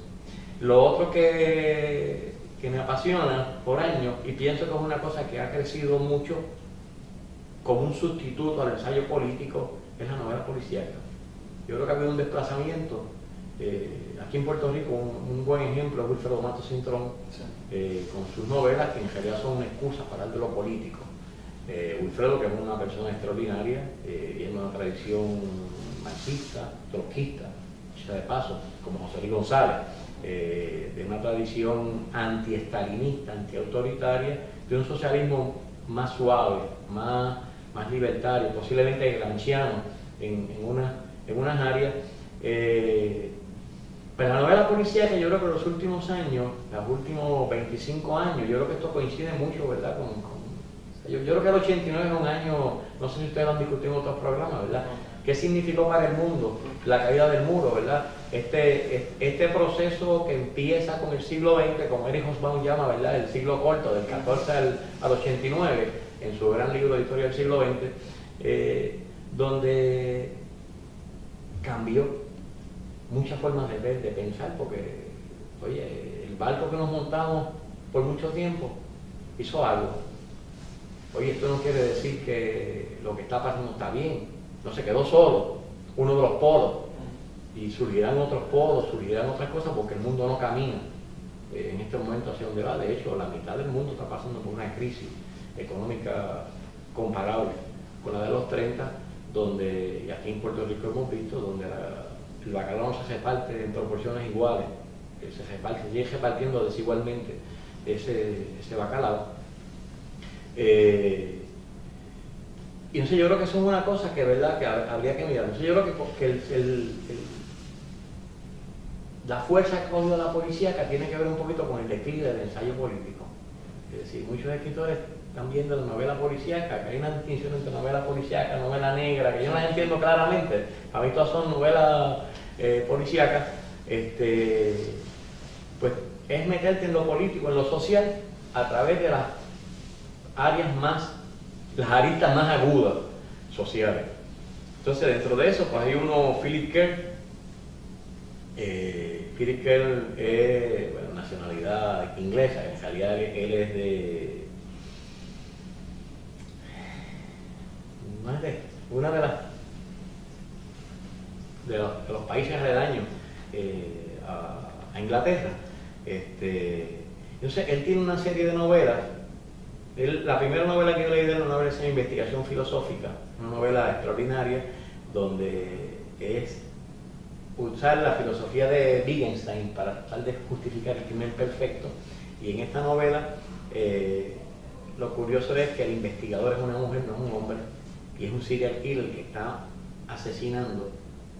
Lo otro que me apasiona por años, y pienso que es una cosa que ha crecido mucho como un sustituto al ensayo político, es la novela policíaca. Yo creo que ha habido un desplazamiento. Aquí en Puerto Rico, un buen ejemplo es Wilfredo Matos Cintrón, con sus novelas que en realidad son una excusa para hablar de lo político. Wilfredo, que es una persona extraordinaria, viene de una tradición marxista, trotskista, dicha de paso, como José Luis González, de una tradición anti-estalinista, anti-autoritaria, de un socialismo más suave, más libertario, posiblemente gramsciano en unas áreas. Pero la novela policíaca, yo creo que en los últimos años, los últimos 25 años, yo creo que esto coincide mucho, ¿verdad? Yo creo que el 89 es un año, no sé si ustedes lo han discutido en otros programas, ¿verdad? ¿Qué significó para el mundo la caída del muro, ¿verdad? Este proceso que empieza con el siglo XX, como Erich Hobsbawm llama, ¿verdad?, el siglo corto, del 14 al 89, en su gran libro de Historia del siglo XX, donde cambió muchas formas de ver, de pensar, porque, oye, el barco que nos montamos por mucho tiempo hizo algo. Oye, esto no quiere decir que lo que está pasando está bien, no se quedó solo, uno de los polos, y surgirán otros polos, surgirán otras cosas, porque el mundo no camina en este momento hacia donde va. De hecho, la mitad del mundo está pasando por una crisis económica comparable con la de los 30, donde, y aquí en Puerto Rico hemos visto, donde el bacalao no se reparte en proporciones iguales, se sigue repartiendo desigualmente ese bacalao. Y entonces yo creo que eso es una cosa que, ¿verdad?, que habría que mirar. Entonces yo creo que la fuerza que ha cogido la policía que tiene que ver un poquito con el declive del ensayo político. Es decir, muchos escritores están viendo la novela policíaca, que hay una distinción entre novela policíaca, novela negra, que yo no las entiendo claramente. Para mí todas son novelas policíacas. Pues es meterte en lo político, en lo social, a través de las áreas las aristas más agudas sociales. Entonces, dentro de eso, pues hay uno, Philip Kerr. Philip Kerr es, bueno, nacionalidad inglesa, en realidad él es de una de los países aledaños a Inglaterra. Entonces, él tiene una serie de novelas. La primera novela que yo leí de él es una novela de investigación filosófica, una novela extraordinaria, donde es usar la filosofía de Wittgenstein para tratar de justificar el crimen perfecto. Y en esta novela, lo curioso es que el investigador es una mujer, no es un hombre, y es un serial killer que está asesinando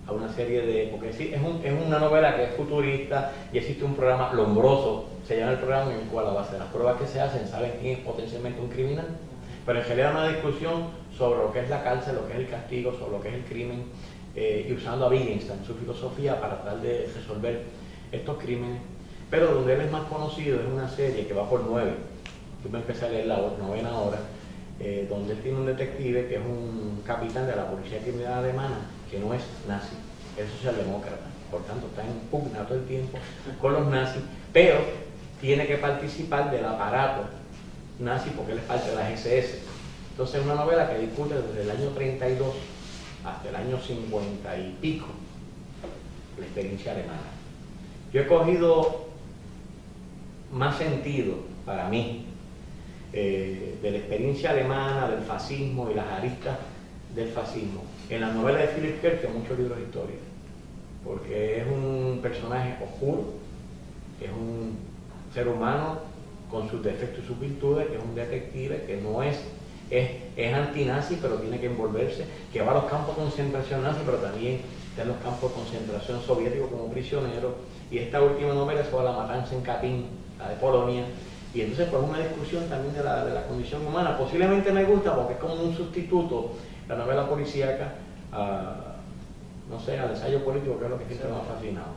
a una serie de... Porque sí, es una novela que es futurista y existe un programa Lombroso, se llama el programa, en el cual a base de las pruebas que se hacen saben quién es potencialmente un criminal, pero en realidad una discusión sobre lo que es la cárcel, lo que es el castigo, sobre lo que es el crimen, y usando a Wittgenstein, su filosofía, para tratar de resolver estos crímenes. Pero donde él es más conocido es una serie que va por 9, yo me empecé a leer la 9ª hora, donde él tiene un detective que es un capitán de la policía criminal alemana, que no es nazi, es socialdemócrata, por tanto está en pugna todo el tiempo con los nazis, pero tiene que participar del aparato nazi porque él es parte de las SS. Entonces es una novela que discute desde el año 32 hasta el año 50 y pico la experiencia alemana. Yo he cogido más sentido para mí de la experiencia alemana, del fascismo y las aristas del fascismo en la novela de Philip Kerr que en muchos libros de historia, porque es un personaje oscuro, es un ser humano con sus defectos y sus virtudes, que es un detective que no es antinazi, pero tiene que envolverse, que va a los campos de concentración nazi, pero también está en los campos de concentración soviéticos como prisionero. Y esta última novela es sobre la matanza en Katyn, la de Polonia, Y entonces pues una discusión también de la condición humana. Posiblemente me gusta porque es como un sustituto, la novela policíaca, a, no sé, al ensayo político, que es lo que siempre me ha fascinado.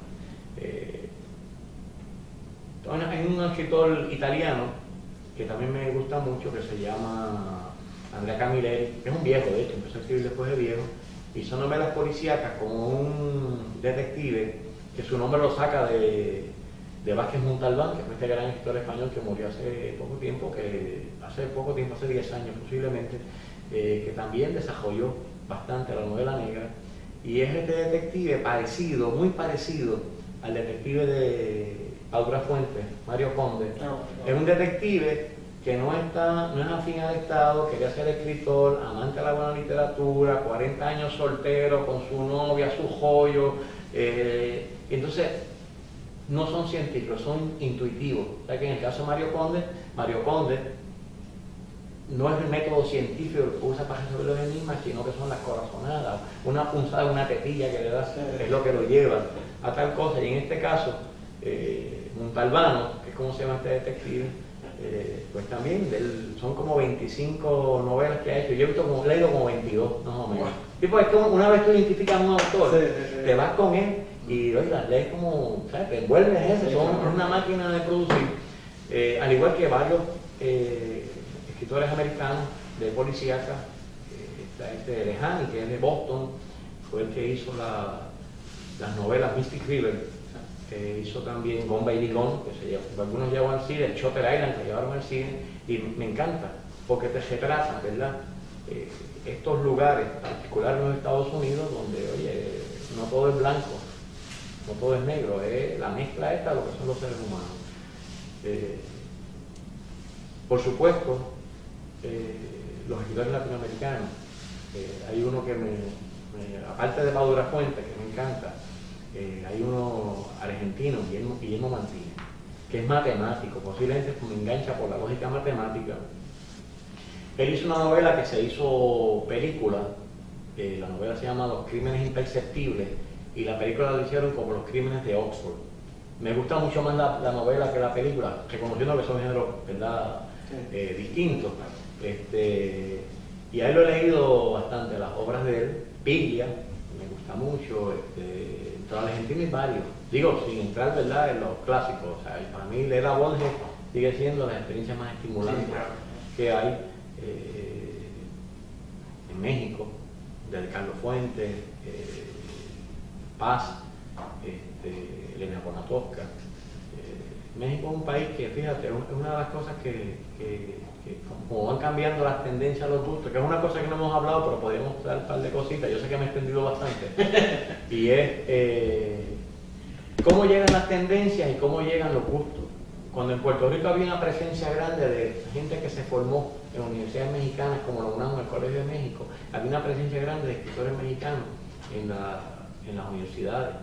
Hay un escritor italiano que también me gusta mucho, que se llama Andrea Camilleri, que es un viejo, de hecho, empezó a escribir después de viejo, y son novelas policíacas como un detective que su nombre lo saca de Vázquez Montalbán, que fue este gran escritor español que murió hace poco tiempo, hace 10 años posiblemente, que también desarrolló bastante la novela negra, y es este detective parecido, muy parecido al detective de Aura Fuentes, Mario Conde. Es un detective que no es afín al Estado, quería ser escritor, amante de la buena literatura, 40 años soltero, con su novia, su joyo, y entonces no son científicos, son intuitivos. O sea que en el caso de Mario Conde no es el método científico que usa para resolver los enigmas, sino que son las corazonadas, una punzada, una tetilla que le da, es lo que lo lleva a tal cosa. Y en este caso, Montalbano, que es como se llama este detective, pues también son como 25 novelas que ha hecho. Yo he leído como 22, más o menos. Y pues es como una vez tú identificas a un autor, te vas con él y oiga, lees como, ¿sabes? Te envuelves ese, es una máquina de producir. Al igual que varios escritores americanos de policíaca, está este Lehani, que es de Boston, fue el que hizo las novelas Mystic River. Hizo también Gone Baby Gone, que algunos llevan al cine, el Shutter Island, que llevaron al cine, y me encanta, porque te retrasa, ¿verdad? Estos lugares, particularmente en los Estados Unidos, donde, oye, no todo es blanco, no todo es negro, es la mezcla esta de lo que son los seres humanos. Por supuesto, los escritores latinoamericanos, hay uno que aparte de Padura Fuente, que me encanta, hay uno argentino, Guillermo Martínez, que es matemático, posiblemente me engancha por la lógica matemática. Él hizo una novela que se hizo película, la novela se llama Los Crímenes Imperceptibles, y la película la hicieron como Los Crímenes de Oxford. Me gusta mucho más la novela que la película, reconociendo que son géneros, ¿verdad? Distintos. Y ahí lo he leído bastante, las obras de él. Piglia, me gusta mucho, Entrar a Argentina y varios. Digo, sin entrar, ¿verdad?, en los clásicos. O sea, para mí leer a Borges sigue siendo la experiencia más estimulante que hay en México, desde Carlos Fuentes, Paz, Elena Poniatowska. México es un país que, fíjate, es una de las cosas que como van cambiando las tendencias, los gustos, que es una cosa que no hemos hablado, pero podríamos dar un par de cositas. Yo sé que me he extendido bastante. Y es cómo llegan las tendencias y cómo llegan los gustos. Cuando en Puerto Rico había una presencia grande de gente que se formó en universidades mexicanas, como la UNAM, el Colegio de México, había una presencia grande de escritores mexicanos en las universidades.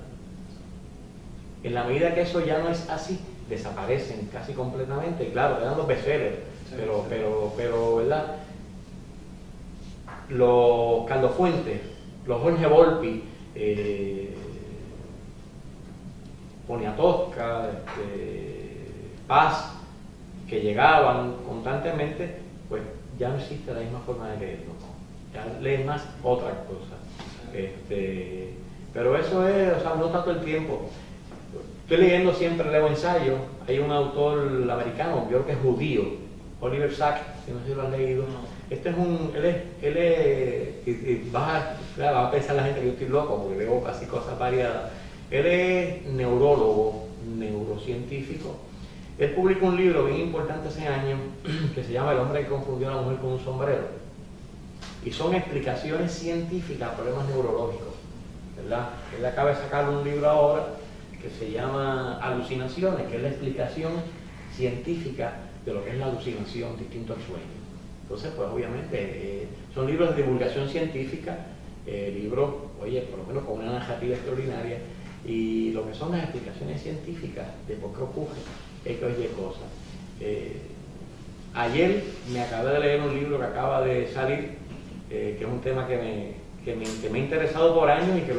En la medida que eso ya no es así, desaparecen casi completamente. Y claro, quedan los bestsellers, pero ¿verdad? Los Carlos Fuentes, los Jorge Volpi, Poniatowska, Paz, que llegaban constantemente, pues ya no existe la misma forma de leerlo. Ya leen más otras cosas. Pero eso es, o sea, no tanto el tiempo. Estoy leyendo siempre, leo ensayos. Hay un autor americano, yo creo que es judío, Oliver Sacks, si no sé si lo han leído. Este es él es, y va a pensar la gente que yo estoy loco, porque leo casi cosas variadas. Él es neurólogo, neurocientífico. Él publicó un libro bien importante hace años que se llama El hombre que confundió a la mujer con un sombrero. Y son explicaciones científicas a problemas neurológicos, ¿verdad? Él acaba de sacar un libro ahora que se llama Alucinaciones, que es la explicación científica de lo que es la alucinación distinto al sueño. Entonces, pues obviamente, son libros de divulgación científica, libros, oye, por lo menos con una narrativa extraordinaria, y lo que son las explicaciones científicas de por qué ocurre esto y cosas. Ayer me acabé de leer un libro que acaba de salir, que es un tema que me ha interesado por años y que,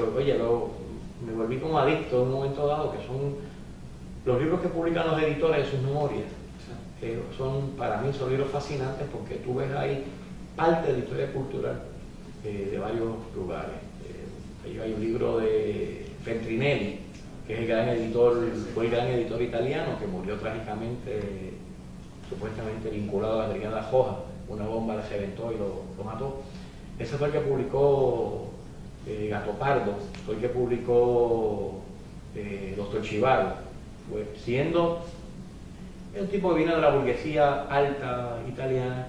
me volví como adicto en un momento dado, que son los libros que publican los editores de sus memorias. Para mí son libros fascinantes porque tú ves ahí parte de la historia cultural de varios lugares. Hay un libro de Feltrinelli, que es fue el gran editor italiano que murió trágicamente, supuestamente vinculado a la Brigada Roja. Una bomba le reventó y lo mató. Ese fue el que publicó Gato Pardo, fue el que publicó Doctor Chivago, siendo un tipo que viene de la burguesía alta italiana,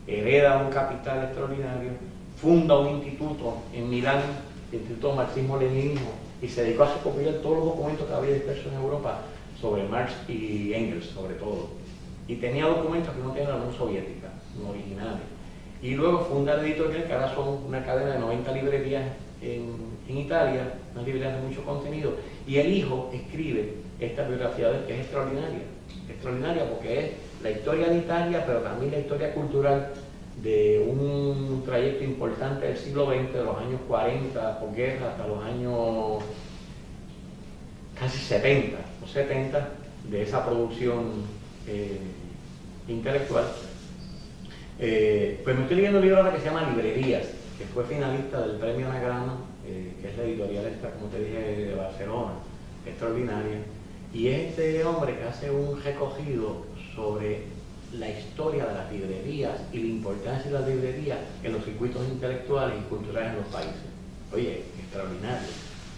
hereda un capital extraordinario, funda un instituto en Milán, el Instituto Marxismo-Leninismo, y se dedicó a recopilar todos los documentos que había dispersos en Europa sobre Marx y Engels, sobre todo. Y tenía documentos que no tenían la Unión Soviética, no originales. Y luego funda el editorial, que ahora son una cadena de 90 librerías en Italia, unas librerías de mucho contenido. Y el hijo escribe esta biografía de él, que es extraordinaria porque es la historia de Italia, pero también la historia cultural de un trayecto importante del siglo XX, de los años 40, por guerra, hasta los años casi 70 o 70, de esa producción intelectual. Pues me estoy leyendo un libro ahora que se llama Librerías, que fue finalista del Premio Anagrama, que es la editorial esta, como te dije, de Barcelona, extraordinaria. Y es este hombre que hace un recogido sobre la historia de las librerías y la importancia de las librerías en los circuitos intelectuales y culturales en los países. Oye, extraordinario,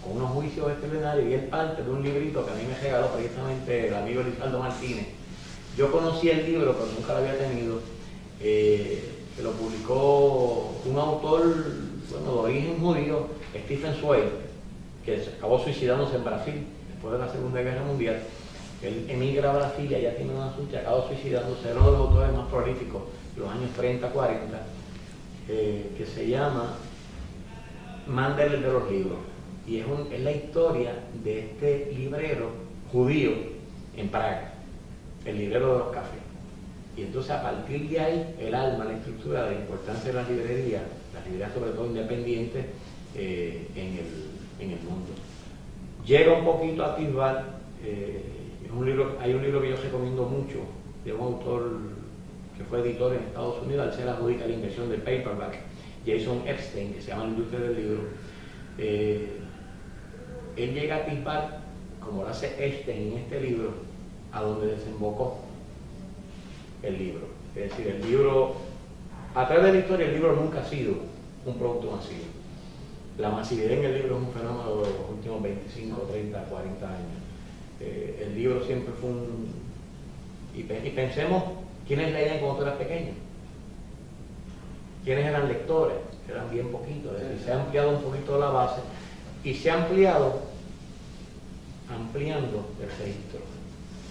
con unos juicios extraordinarios, y es parte de un librito que a mí me regaló precisamente el amigo Elizaldo Martínez. Yo conocí el libro, pero nunca lo había tenido, que lo publicó un autor, bueno, de origen judío, Stephen Zweig, que se acabó suicidándose en Brasil después de la Segunda Guerra Mundial. Él emigra a Brasil y allá tiene un asunto y acabó suicidándose. Era uno de los autores más prolíficos de los años 30-40, que se llama Mandel de los libros. Y es la historia de este librero judío en Praga, el librero de los cafés. Y entonces, a partir de ahí, el alma, la estructura de la importancia de las librerías sobre todo independientes, en el mundo. Llega un poquito a atisbar, hay un libro que yo recomiendo mucho, de un autor que fue editor en Estados Unidos, al ser adjudica la inversión del paperback, Jason Epstein, que se llama La industria del libro. Él llega a atisbar, como lo hace Epstein en este libro, a donde desembocó el libro. Es decir, el libro, a través de la historia, el libro nunca ha sido un producto masivo. La masividad en el libro es un fenómeno de los últimos 25, 30, 40 años. El libro siempre fue y pensemos, ¿quiénes leían cuando tú eras pequeño? ¿Quiénes eran lectores? Eran bien poquitos. Es decir, se ha ampliado un poquito la base y se ha ampliando el registro.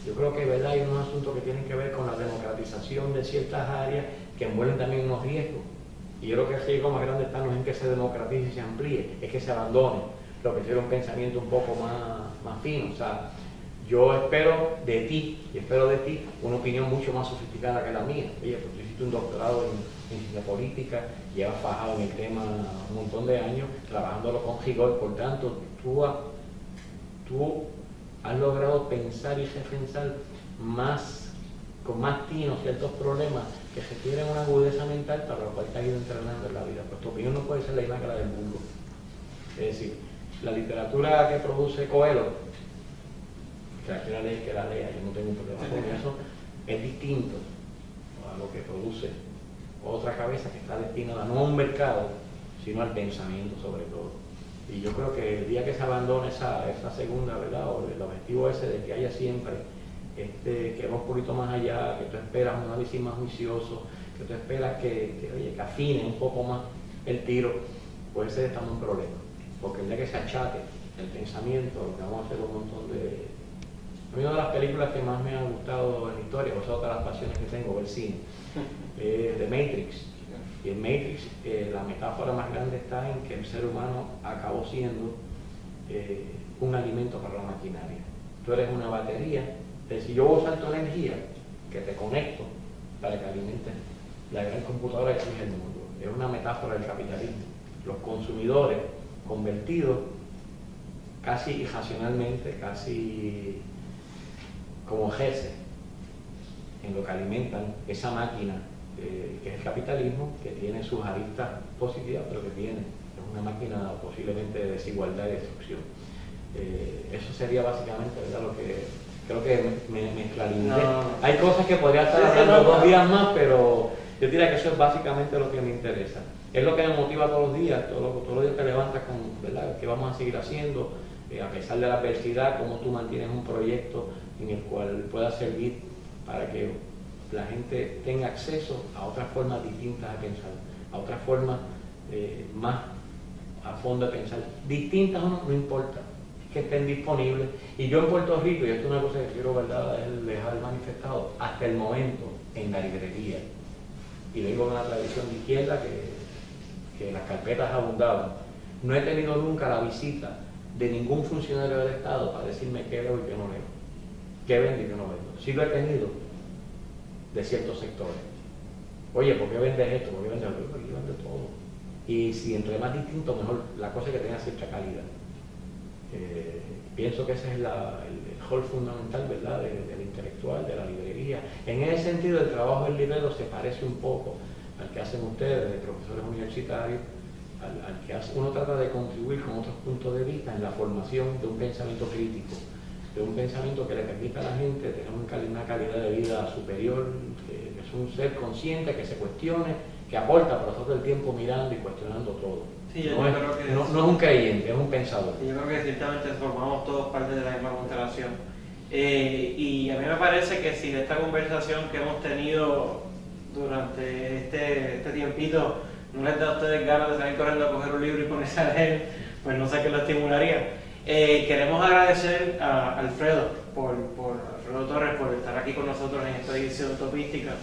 Yo creo que, ¿verdad?, hay unos asuntos que tienen que ver con la democratización de ciertas áreas que envuelven también unos riesgos. Y yo creo que el riesgo más grande está no es en que se democratice y se amplíe, es que se abandone lo que tiene un pensamiento un poco más fino. O sea, yo espero de ti una opinión mucho más sofisticada que la mía. Oye, pues tú hiciste un doctorado en ciencia política, llevas fajado en el tema un montón de años, trabajándolo con rigor, por tanto, tú has logrado pensar y repensar con más tino ciertos problemas que requieren una agudeza mental para lo cual te has ido entrenando en la vida. Pues tu opinión no puede ser la misma que la del mundo. Es decir, la literatura que produce Coelho, que la quiera leer, que la lea, yo no tengo un problema con eso, es distinto a lo que produce otra cabeza que está destinada no a un mercado, sino al pensamiento sobre todo. Y yo creo que el día que se abandone esa segunda, ¿verdad?, o el objetivo ese de que haya siempre que va un poquito más allá, que tú esperas un análisis más juicioso, que tú esperas que afine un poco más el tiro, pues ese está en un problema. Porque el día que se achate el pensamiento, lo que vamos a hacer un montón de... A mí una de las películas que más me ha gustado en la historia, o sea, otra de las pasiones que tengo, ver cine, es The Matrix. Y en Matrix la metáfora más grande está en que el ser humano acabó siendo un alimento para la maquinaria. Tú eres una batería, es decir, yo voy a usar tu energía, que te conecto para que alimentes la gran computadora que es el mundo. Es una metáfora del capitalismo. Los consumidores convertidos casi irracionalmente, casi como jefes en lo que alimentan esa máquina que es el capitalismo, que tiene sus aristas positivas, pero que tiene una máquina posiblemente de desigualdad y destrucción. Eso sería básicamente, ¿verdad?, lo que creo que me clarifiqué. No. Hay cosas que podría estar hablando 2 días más, pero yo diría que eso es básicamente lo que me interesa. Es lo que me motiva todos los días, todos los días te levantas con, ¿verdad?, qué vamos a seguir haciendo, a pesar de la adversidad, cómo tú mantienes un proyecto en el cual pueda servir para que la gente tenga acceso a otras formas distintas de pensar, a otras formas más a fondo de pensar, distintas o no, no importa, que estén disponibles. Y yo en Puerto Rico, y esto es una cosa que quiero, ¿verdad?, dejar manifestado, hasta el momento en la librería, y vengo de una tradición de izquierda que las carpetas abundaban, no he tenido nunca la visita de ningún funcionario del Estado para decirme qué leo y qué no leo, qué vendo y qué no vendo. Sí lo he tenido de ciertos sectores. Oye, ¿por qué vendes esto? ¿Por qué vendes esto? Yo vendo todo. Y si entre más distinto, mejor. La cosa es que tenga cierta calidad. Pienso que ese es el rol fundamental, ¿verdad?, del intelectual, de la librería. En ese sentido, el trabajo del librero se parece un poco al que hacen ustedes, de profesores universitarios, al que uno trata de contribuir con otros puntos de vista en la formación de un pensamiento crítico, de un pensamiento que le permita a la gente tener una calidad de vida superior, que es un ser consciente, que se cuestione, que aporta, pero todo el tiempo mirando y cuestionando todo. Sí, yo no es un creyente, es un pensador. Yo creo que ciertamente formamos todos parte de la misma constelación. Y a mí me parece que si de esta conversación que hemos tenido durante este tiempito no les da a ustedes ganas de salir corriendo a coger un libro y ponerse a leer, pues no sé qué lo estimularía. Queremos agradecer a Alfredo Torres por estar aquí con nosotros en esta edición utopística,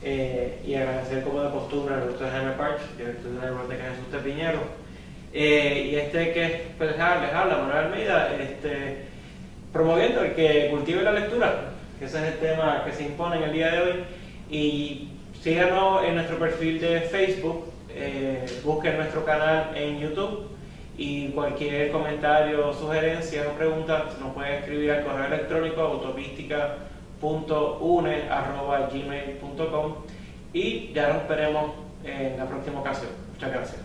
y agradecer como de costumbre al doctor Jaime Parch, director de la Biblioteca Jesús de Piñero, y que pues, les habla Manuel Almeida, promoviendo el que cultive la lectura, que ese es el tema que se impone en el día de hoy. Y síganos en nuestro perfil de Facebook, busquen nuestro canal en YouTube, y cualquier comentario, sugerencia o pregunta nos pueden escribir al correo electrónico utopística.une@gmail.com, y ya nos veremos en la próxima ocasión. Muchas gracias.